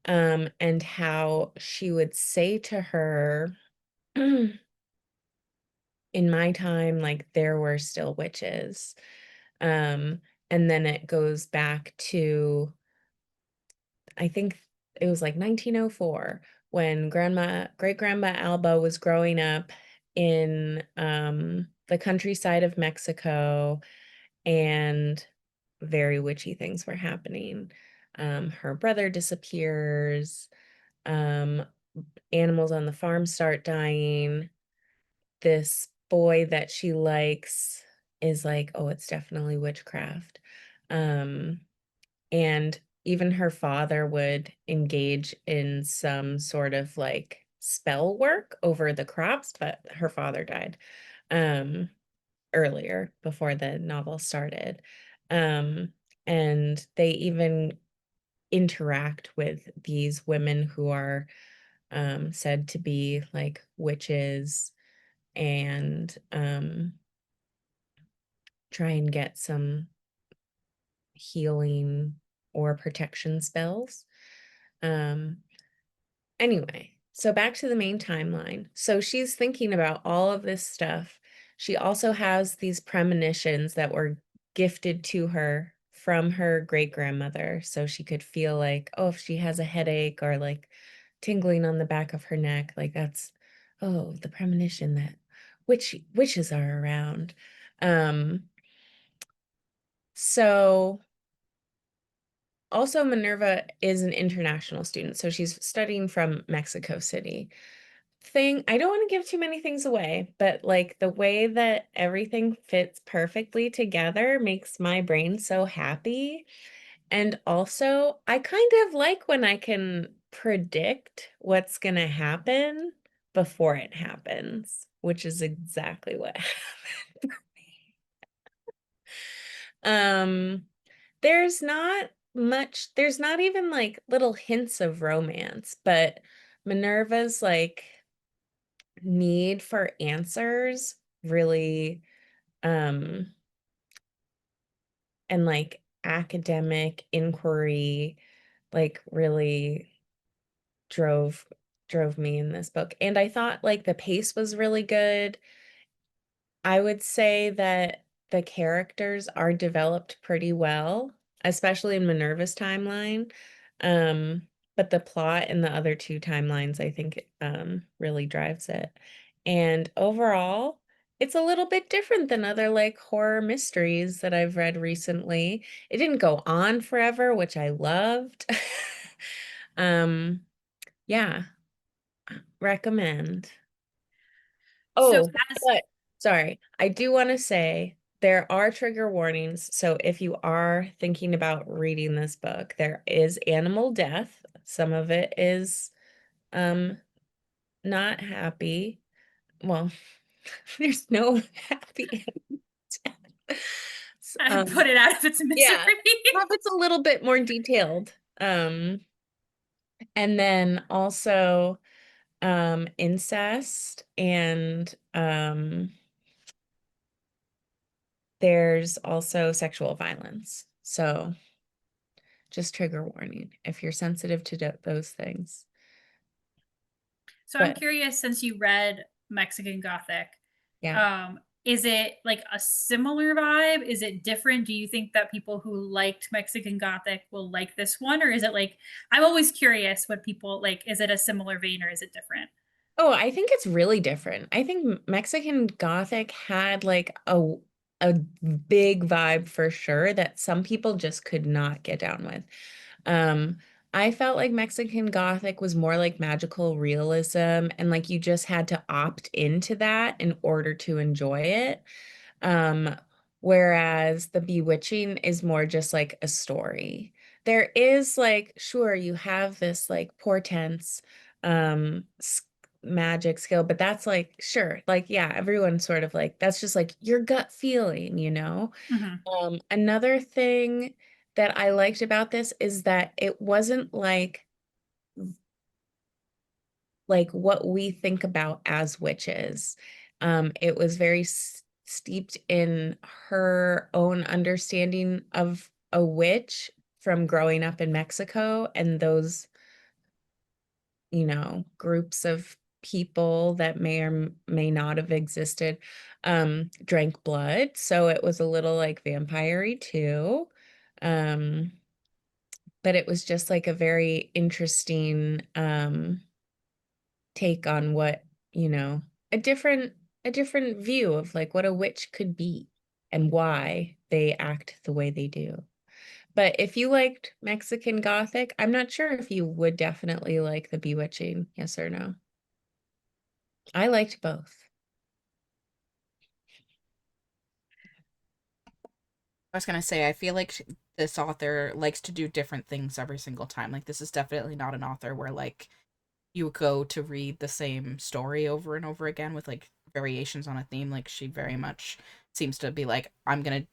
and how she would say to her, in my time, like there were still witches. And then it goes back to, I think it was like 1904 when great grandma Alba was growing up in the countryside of Mexico, and very witchy things were happening. Her brother disappears, animals on the farm start dying. This boy that she likes is like, oh, it's definitely witchcraft. And even her father would engage in some sort of like spell work over the crops, but her father died earlier before the novel started. And they even interact with these women who are said to be like witches, and try and get some healing or protection spells. Anyway, so back to the main timeline. So she's thinking about all of this stuff. She also has these premonitions that were gifted to her from her great grandmother. So she could feel like, oh, if she has a headache or like tingling on the back of her neck, like that's, oh, the premonition that witches are around. So also Minerva is an international student, so she's studying from Mexico City. I don't want to give too many things away, but like the way that everything fits perfectly together makes my brain so happy. And also, I kind of like when I can predict what's going to happen before it happens, which is exactly what happened. Um, there's not even like little hints of romance, but Minerva's like need for answers really, and like academic inquiry, like really drove me in this book. And I thought like the pace was really good. I would say that the characters are developed pretty well. especially in Minerva's timeline. But the plot in the other two timelines, I think, really drives it. And overall, it's a little bit different than other like horror mysteries that I've read recently. It didn't go on forever, which I loved. Yeah, recommend. So Oh, as but sorry, I do want to say there are trigger warnings. So if you are thinking about reading this book, there is animal death. Some of it is um not happy. Well, there's no happy animal death. I put it out of its misery. Yeah, some of it's a little bit more detailed. And then also incest and there's also sexual violence. So just trigger warning if you're sensitive to those things. So I'm But curious, since you read Mexican Gothic, yeah. is it like a similar vibe? Is it different? Do you think that people who liked Mexican Gothic will like this one? Or is it like, I'm always curious what people like, is it a similar vein or is it different? Oh, I think it's really different. I think Mexican Gothic had like a big vibe for sure that some people just could not get down with. Um, I felt like Mexican Gothic was more like magical realism and like you just had to opt into that in order to enjoy it. Um, Whereas the Bewitching is more just like a story. There is like, sure, you have this like portents, magic skill, but that's like, sure, like, yeah, everyone sort of like, that's just like your gut feeling, you know? Mhm. Another thing that I liked about this is that it wasn't like what we think about as witches. It was very steeped in her own understanding of a witch from growing up in Mexico and those, groups of people that may or may not have existed, drank blood. So it was a little like vampire-y too. Um, but it was just like a very interesting, take on what, you know, a different a different view of like what a witch could be and why they act the way they do. But if you liked Mexican Gothic, I'm not sure if you would definitely like The Bewitching, yes or no. I liked both. I was gonna say, I feel like this author likes to do different things every single time. Like, this is definitely not an author where, like, you go to read the same story over and over again with, like, variations on a theme. Like, she very much seems to be like, I'm gonna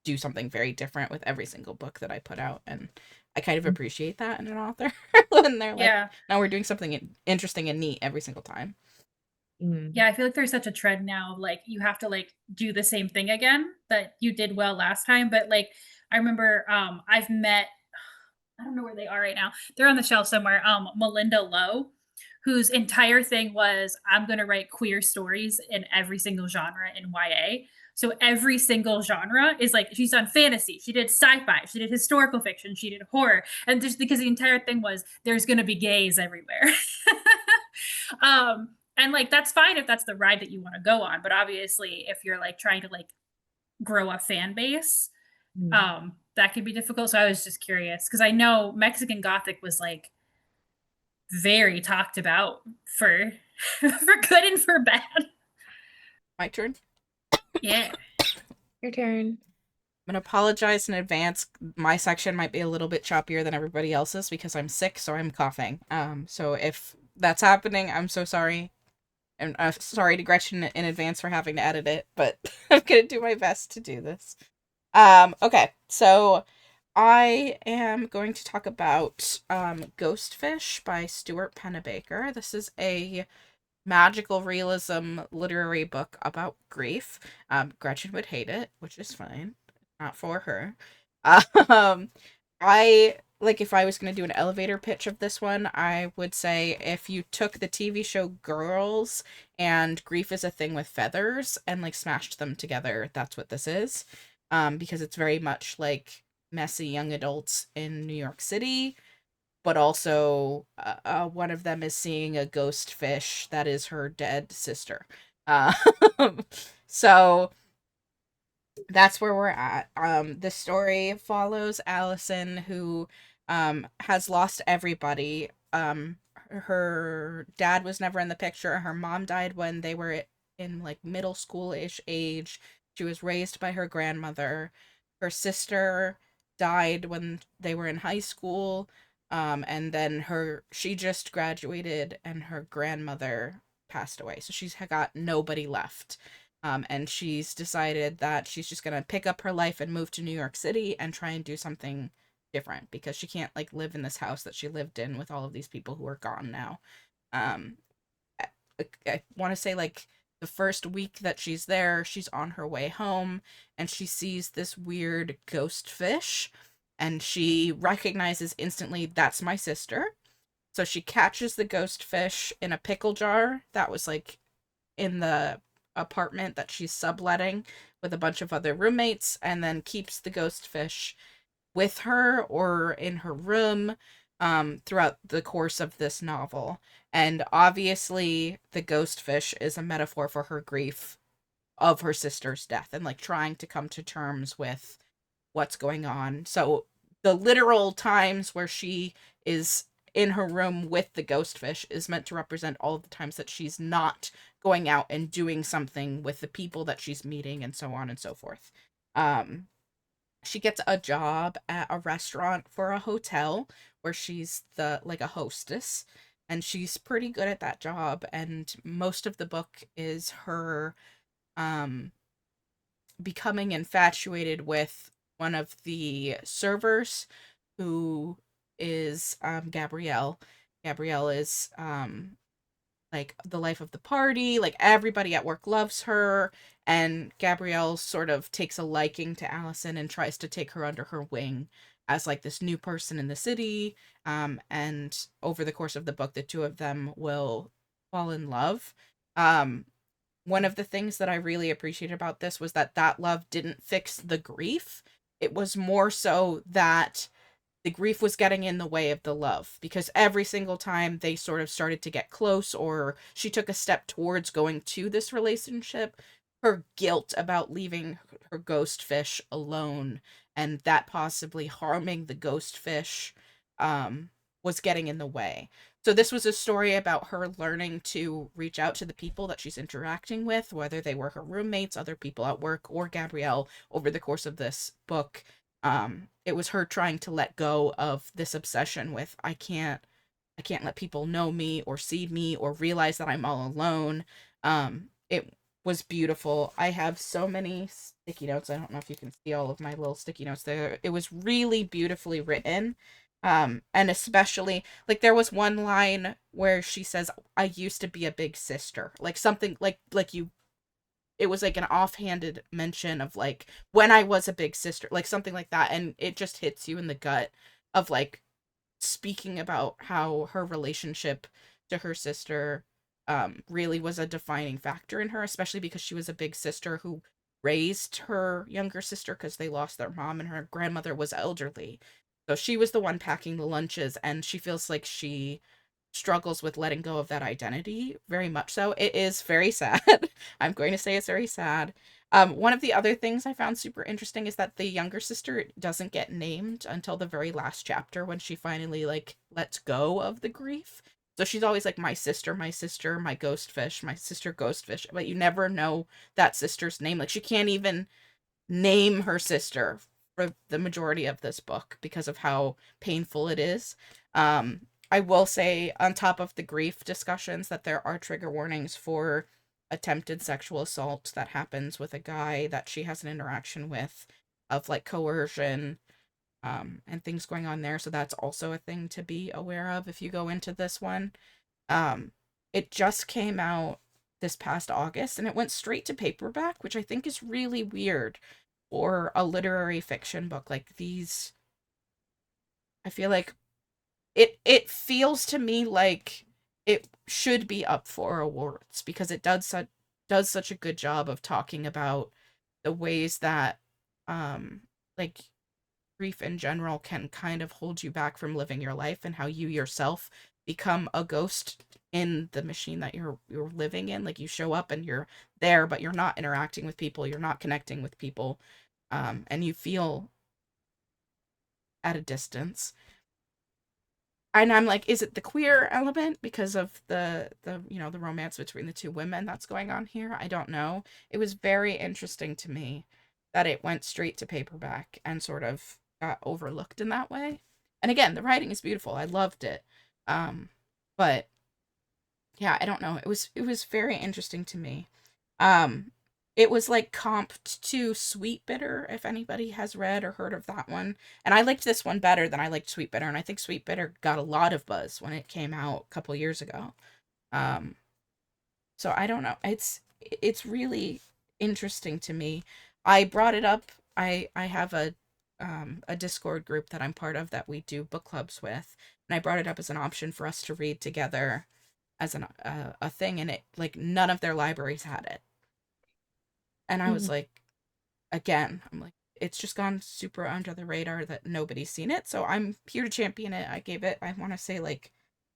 do something very different with every single book that I put out. And I kind of appreciate that in an author when they're like, Yeah. now we're doing something interesting and neat every single time. Mm. Yeah, I feel like there's such a trend now of like you have to like do the same thing again that you did well last time. But like I remember I've met I don't know where they are right now. They're on the shelf somewhere. Melinda Lowe, whose entire thing was I'm gonna write queer stories in every single genre in YA. So every single genre is like she's done fantasy, she did sci-fi, she did historical fiction, she did horror, and just because the entire thing was there's gonna be gays everywhere. And like that's fine if that's the ride that you want to go on, but obviously if you're like trying to like grow a fan base, Mm. that could be difficult. So I was just curious because I know Mexican Gothic was like very talked about for for good and for bad. My turn. Yeah. Your turn. I'm gonna apologize in advance. My section might be a little bit choppier than everybody else's because I'm sick, so I'm coughing. So if that's happening, I'm so sorry. And sorry to Gretchen in advance for having to edit it, but I'm gonna do my best to do this. Okay, so I am going to talk about Ghostfish by Stuart Pennebaker. This is a magical realism literary book about grief. Gretchen would hate it, which is fine. Not for her. Um, I like if I was going to do an elevator pitch of this one, I would say if you took the TV show Girls and Grief is a Thing with Feathers and like smashed them together, that's what this is. Because it's very much like messy young adults in New York City, but also one of them is seeing a ghost fish that is her dead sister. Uh, so that's where we're at. The story follows Allison, who has lost everybody. Her dad was never in the picture. Her mom died when they were in like middle school-ish age. She was raised by her grandmother. Her sister died when they were in high school. And then she just graduated and her grandmother passed away. So she's got nobody left. And she's decided that she's just gonna pick up her life and move to New York City and try and do something different because she can't like live in this house that she lived in with all of these people who are gone now. Um, I want to say like the first week that she's there, she's on her way home and she sees this weird ghost fish, and she recognizes instantly that's my sister. So she catches the ghost fish in a pickle jar that was like in the apartment that she's subletting with a bunch of other roommates, and then keeps the ghost fish with her or in her room throughout the course of this novel. And obviously, the ghost fish is a metaphor for her grief of her sister's death and like trying to come to terms with what's going on. So the literal times where she is in her room with the ghost fish is meant to represent all the times that she's not going out and doing something with the people that she's meeting and so on and so forth. She gets a job at a restaurant for a hotel where she's the like a hostess, and she's pretty good at that job, and most of the book is her um becoming infatuated with one of the servers, who is Gabrielle. Gabrielle is like the life of the party, like everybody at work loves her, and Gabrielle sort of takes a liking to Allison and tries to take her under her wing as like this new person in the city. And over the course of the book, the two of them will fall in love. Um One of the things that I really appreciated about this was that love didn't fix the grief. It was more so that the grief was getting in the way of the love, because every single time they sort of started to get close or she took a step towards going to this relationship, her guilt about leaving her ghost fish alone and that possibly harming the ghost fish was getting in the way. So this was a story about her learning to reach out to the people that she's interacting with, whether they were her roommates, other people at work, or Gabrielle over the course of this book. It was her trying to let go of this obsession with I can't let people know me or see me or realize that I'm all alone. It was beautiful. I have so many sticky notes. I don't know if you can see all of my little sticky notes there. It was really beautifully written. And especially like there was one line where she says, "I used to be a big sister." Like something like you it was like an offhanded mention of like when I was a big sister, like something like that, and it just hits you in the gut of like speaking about how her relationship to her sister really was a defining factor in her, especially because she was a big sister who raised her younger sister because they lost their mom and her grandmother was elderly. So she was the one packing the lunches, and she feels like she struggles with letting go of that identity very much so. It is very sad. I'm going to say it's very sad. One of the other things I found super interesting is that the younger sister doesn't get named until the very last chapter when she finally like lets go of the grief. So she's always like my sister, my sister, my ghost fish, my sister ghost fish, but you never know that sister's name. Like she can't even name her sister for the majority of this book because of how painful it is. I will say, on top of the grief discussions, that there are trigger warnings for attempted sexual assault that happens with a guy that she has an interaction with, of like coercion, and things going on there. So that's also a thing to be aware of if you go into this one. Um, it just came out this past August and it went straight to paperback, which I think is really weird for a literary fiction book like these. I feel like it feels to me like it should be up for awards because it does such a good job of talking about the ways that um like grief in general can kind of hold you back from living your life, and how you yourself become a ghost in the machine that you're living in. Like, you show up and you're there, but you're not interacting with people, you're not connecting with people, and you feel at a distance. And I'm like, is it the queer element because of the romance between the two women that's going on here? I don't know. It was very interesting to me that it went straight to paperback and sort of got overlooked in that way. And again, the writing is beautiful. I loved it. But yeah, I don't know. It was very interesting to me. Um, it was like comped to Sweet Bitter, if anybody has read or heard of that one. And I liked this one better than I liked Sweet Bitter, and I think Sweet Bitter got a lot of buzz when it came out a couple years ago. Um, so I don't know. It's really interesting to me. I brought it up. I have a Discord group that I'm part of that we do book clubs with, and I brought it up as an option for us to read together as a thing, and it, like, none of their libraries had it. And I was like, again, I'm like, it's just gone super under the radar that nobody's seen it. So I'm here to champion it. I gave it, I want to say, like,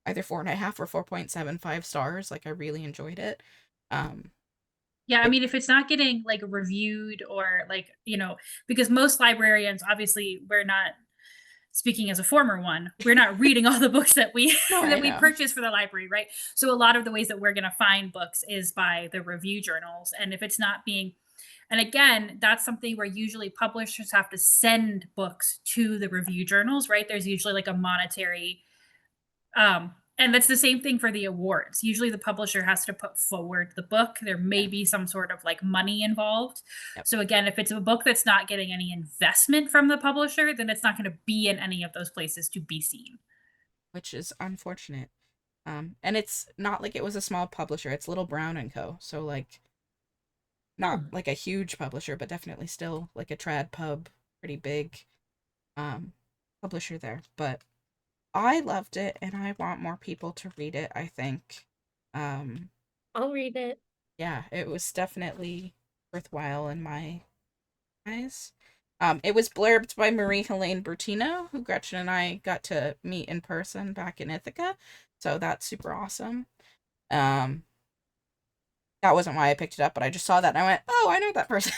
either 4.5 or 4.75 stars. Like, I really enjoyed it. Yeah, I It- mean, if it's not getting like reviewed or like, because most librarians, obviously, we're not, speaking as a former one, we're not reading all the books that we no, I that we know. purchase for the library, right? So a lot of the ways that we're going to find books is by the review journals. And if it's not being, and again, that's something where usually publishers have to send books to the review journals, right? There's usually like a monetary, and that's the same thing for the awards. Usually the publisher has to put forward the book. There may be some sort of like money involved. Yep. So again, if it's a book that's not getting any investment from the publisher, then it's not going to be in any of those places to be seen. Which is unfortunate. And it's not like it was a small publisher. It's Little Brown and Co. So, like, not like a huge publisher, but definitely still like a trad pub, pretty big publisher there. But I loved it, and I want more people to read it, I think. I'll read it. Yeah, it was definitely worthwhile in my eyes. It was blurbed by Marie Helene Bertino, who Gretchen and I got to meet in person back in Ithaca. So that's super awesome. Um, that wasn't why I picked it up, but I just saw that and I went, "Oh, I know that person."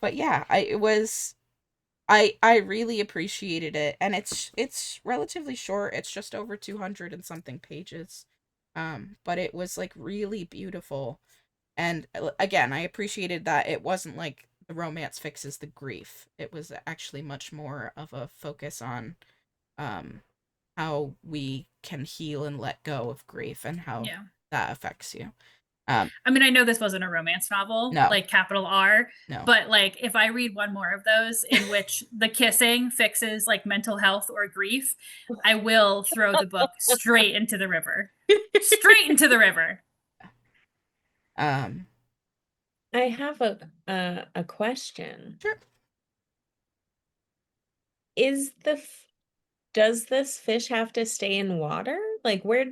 But yeah, I really appreciated it, and it's relatively short. It's just over 200 and something pages. But it was, like, really beautiful. And again, I appreciated that it wasn't like the romance fixes the grief. It was actually much more of a focus on um how we can heal and let go of grief, and how Yeah. that affects you. I mean, I know this wasn't a romance novel, No. like capital R, No. but like if I read one more of those in which the kissing fixes like mental health or grief, I will throw the book straight into the river. Straight into the river. Um, I have a question. sure. Does this fish have to stay in water? Like, where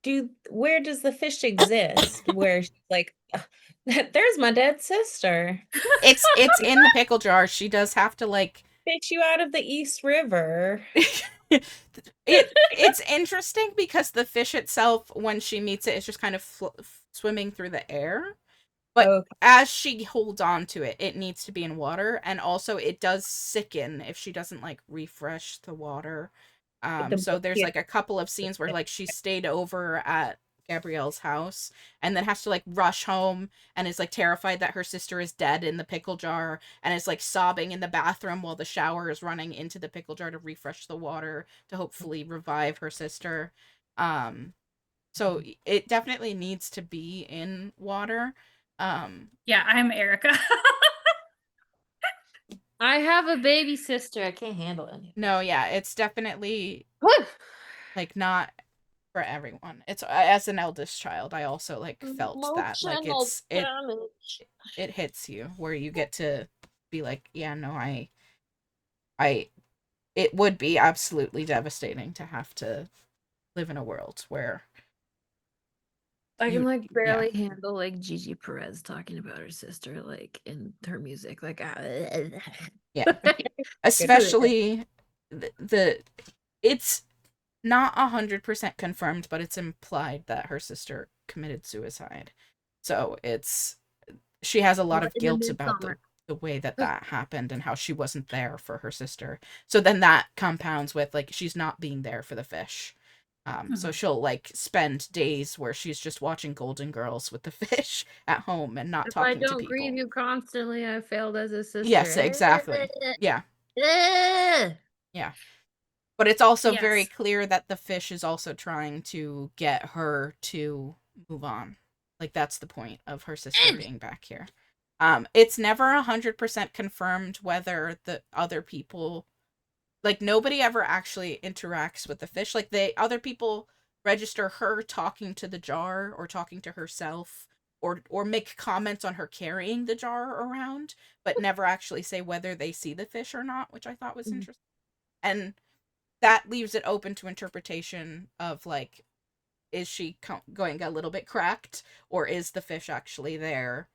does the fish exist? Where she's like, there's my dead sister. It's in the pickle jar. She does have to, like, Fish you out of the East River. it's interesting because the fish itself, when she meets it, is just kind of swimming through the air. But Okay. as she holds on to it, it needs to be in water, and also it does sicken if she doesn't, like, refresh the water. So there's, like, a couple of scenes where, like, she stayed over at Gabrielle's house and then has to, like, rush home and is, like, terrified that her sister is dead in the pickle jar, and is, like, sobbing in the bathroom while the shower is running into the pickle jar to refresh the water to hopefully revive her sister. So it definitely needs to be in water. Yeah, I'm Erika. I have a baby sister. I can't handle it. No, yeah, it's definitely, Whew. like, not for everyone. It's, as an eldest child, I also, like, felt that, like, Emotional damage. it hits you where you get to be like, yeah, no, I it would be absolutely devastating to have to live in a world where I can like yeah. barely handle like Gigi Perez talking about her sister like in her music. Like Yeah. Especially it's not 100% confirmed, but it's implied that her sister committed suicide. So she has a lot of in the guilt about midsummer. the way that happened and how she wasn't there for her sister. So then that compounds with like she's not being there for the fish. So she'll like spend days where she's just watching Golden Girls with the fish at home and not If I talking to don't grieve people. you constantly, I failed as a sister. Yes, exactly. Yeah. Eh. Yeah. But it's also very Yes. clear that the fish is also trying to get her to move on. Like that's the point of her sister being back here. It's never 100% confirmed whether the other people, like nobody ever actually interacts with the fish. Like other people register her talking to the jar or talking to herself or make comments on her carrying the jar around, but never actually say whether they see the fish or not, which I thought was interesting. And that leaves it open to interpretation of like, is she going a little bit cracked or is the fish actually there?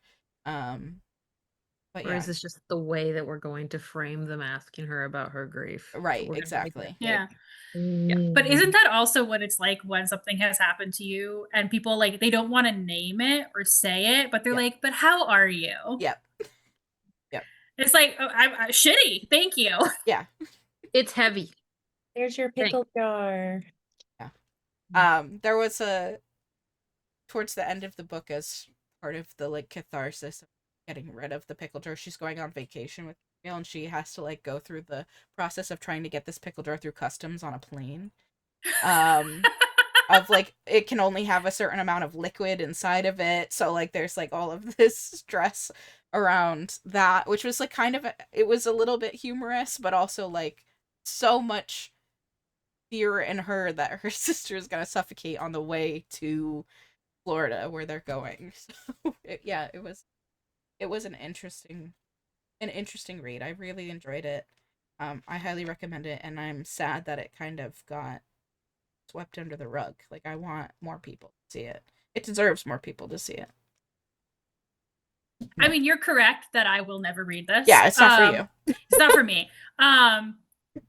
But Or yeah, is this just the way that we're going to frame them asking her about her grief? right, We're gonna make exactly. that Yeah. big. But isn't that also what it's like when something has happened to you and people like they don't want to name it or say it, but they're Yeah. like, "But how are you?" Yep. Yep. It's like, oh, I'm shitty. Thank you. Yeah. It's heavy. There's your pickle jar. There was towards the end of the book, as part of the like catharsis of getting rid of the pickle jar, she's going on vacation with Gail and she has to like go through the process of trying to get this pickle jar through customs on a plane. Of like it can only have a certain amount of liquid inside of it, so like there's like all of this stress around that, which was like kind of it was a little bit humorous, but also like so much fear in her that her sister is gonna suffocate on the way to Florida where they're going. So it was an interesting read. I really enjoyed it. I highly recommend it, and I'm sad that it kind of got swept under the rug. Like I want more people to see it. It deserves more people to see it. I mean, you're correct that I will never read this. Yeah, it's not for you. It's not for me.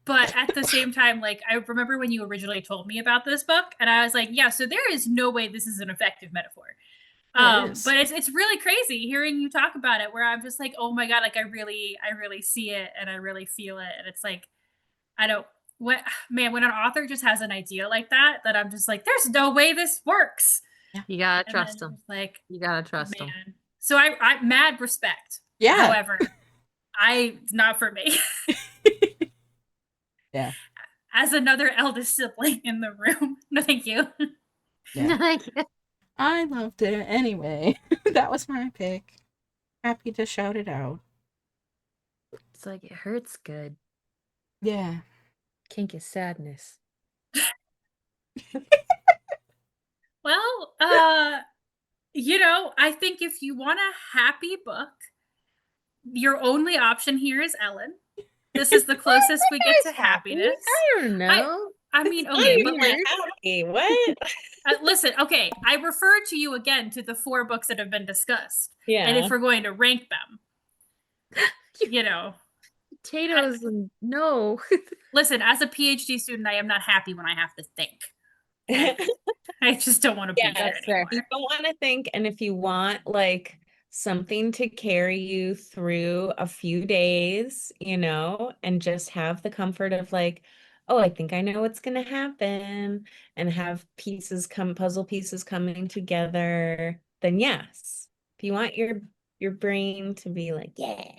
But at the same time, like I remember when you originally told me about this book, and I was like, yeah, so there is no way this is an effective metaphor. It is. But it's really crazy hearing you talk about it, where I'm just like, oh my god, like I really see it and I really feel it, and it's like I don't. What man? When an author just has an idea like that, that I'm just like, there's no way this works. You gotta And trust then them. it's like, You gotta trust them. man. So I mad respect. Yeah. However, it's not for me. Yeah. As another eldest sibling in the room, no, thank you. Yeah. Thank you. I loved it anyway. That was my pick. Happy to shout it out. It's like it hurts good. Yeah. Kink is sadness. Well, I think if you want a happy book, your only option here is Ellen. This is the closest we get to happiness. I don't know. I mean, okay, but like, Happy. What? listen, okay, I refer to you again to the 4 books that have been discussed. Yeah. And if we're going to rank them, Potatoes and no. listen, as a PhD student, I am not happy when I have to think. I just don't want to be Yeah, here that's fair. anymore. You don't want to think, and if you want like something to carry you through a few days, and just have the comfort of like, oh, I think I know what's gonna happen, and have puzzle pieces coming together, then yes. If you want your brain to be like, yeah.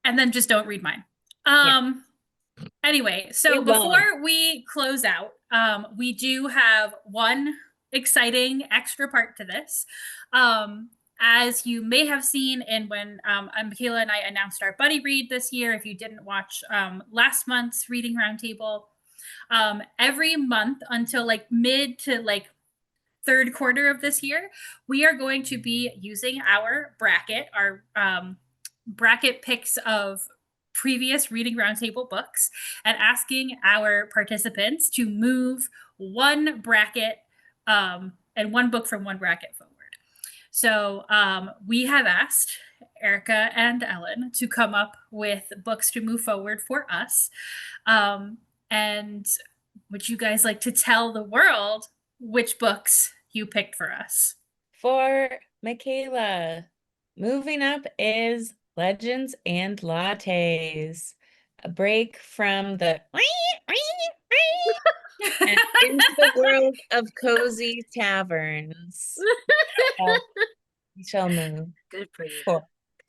And then just don't read mine. Anyway, so It won't. before we close out, we do have one exciting extra part to this. As you may have seen in when Michaela and I announced our buddy read this year, if you didn't watch last month's reading roundtable, every month until like mid to like third quarter of this year, we are going to be using our bracket picks of previous reading roundtable books and asking our participants to move one bracket and one book from one bracket forward. So we have asked Erika and Ellen to come up with books to move forward for us. And would you guys like to tell the world which books you picked for us? For Michaela, moving up is Legends and Lattes, a break from the and into the world of cozy taverns. We shall move. Good for you. Cool.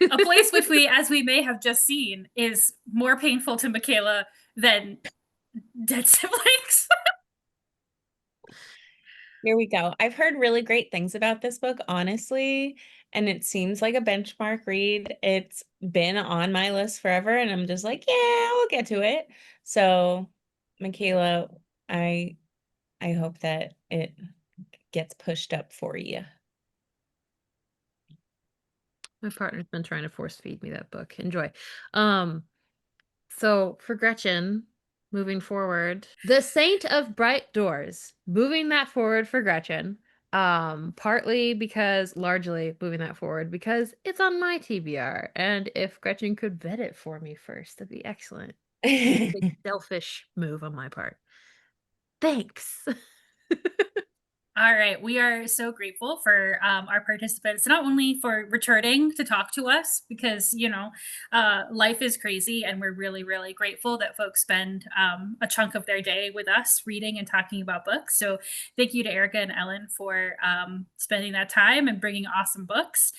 A place which we, as we may have just seen, is more painful to Michaela than dead siblings. Here we go. I've heard really great things about this book, honestly, and it seems like a benchmark read. It's been on my list forever, and I'm just like, yeah, we'll get to it. So, Michaela, I hope that it gets pushed up for you. My partner's been trying to force feed me that book. Enjoy. So for Gretchen, moving forward, The Saint of Bright Doors, moving that forward for Gretchen. Partly because, largely moving that forward because it's on my TBR, and if Gretchen could vet it for me first, that'd be excellent. Big selfish move on my part. Thanks. All right. We are so grateful for our participants, not only for returning to talk to us, because, life is crazy, and we're really, really grateful that folks spend a chunk of their day with us reading and talking about books. So thank you to Erika and Ellen for spending that time and bringing awesome books.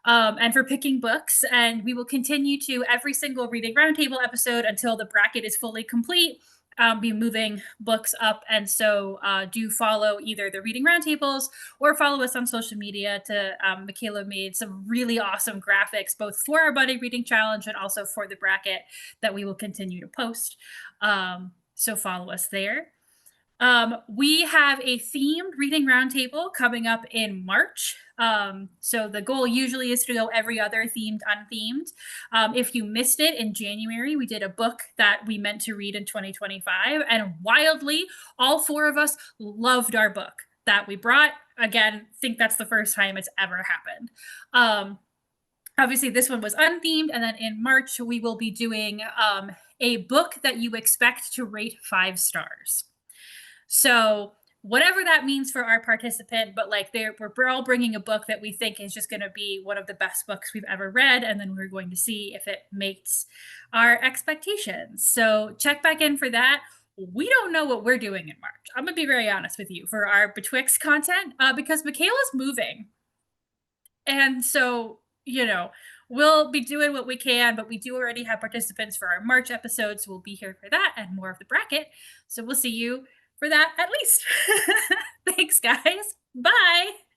And for picking books. And we will continue to every single Reading Roundtable episode until the bracket is fully complete. Be moving books up. And so do follow either the Reading Roundtables or follow us on social media. Michaela made some really awesome graphics, both for our Buddy Reading Challenge and also for the bracket that we will continue to post. So follow us there. We have a themed Reading Roundtable coming up in March. So the goal usually is to go every other themed, unthemed. If you missed it in January, we did a book that we meant to read in 2025. And wildly, all four of us loved our book that we brought. Again, think that's the first time it's ever happened. Obviously, this one was unthemed. And then in March, we will be doing a book that you expect to rate 5 stars. So whatever that means for our participant, but we're all bringing a book that we think is just going to be one of the best books we've ever read, and then we're going to see if it meets our expectations. So check back in for that. We don't know what we're doing in March. I'm going to be very honest with you for our Betwixt content because Michaela's moving. And so, we'll be doing what we can, but we do already have participants for our March episode, so we'll be here for that and more of the bracket. So we'll see you for that at least. Thanks, guys. Bye.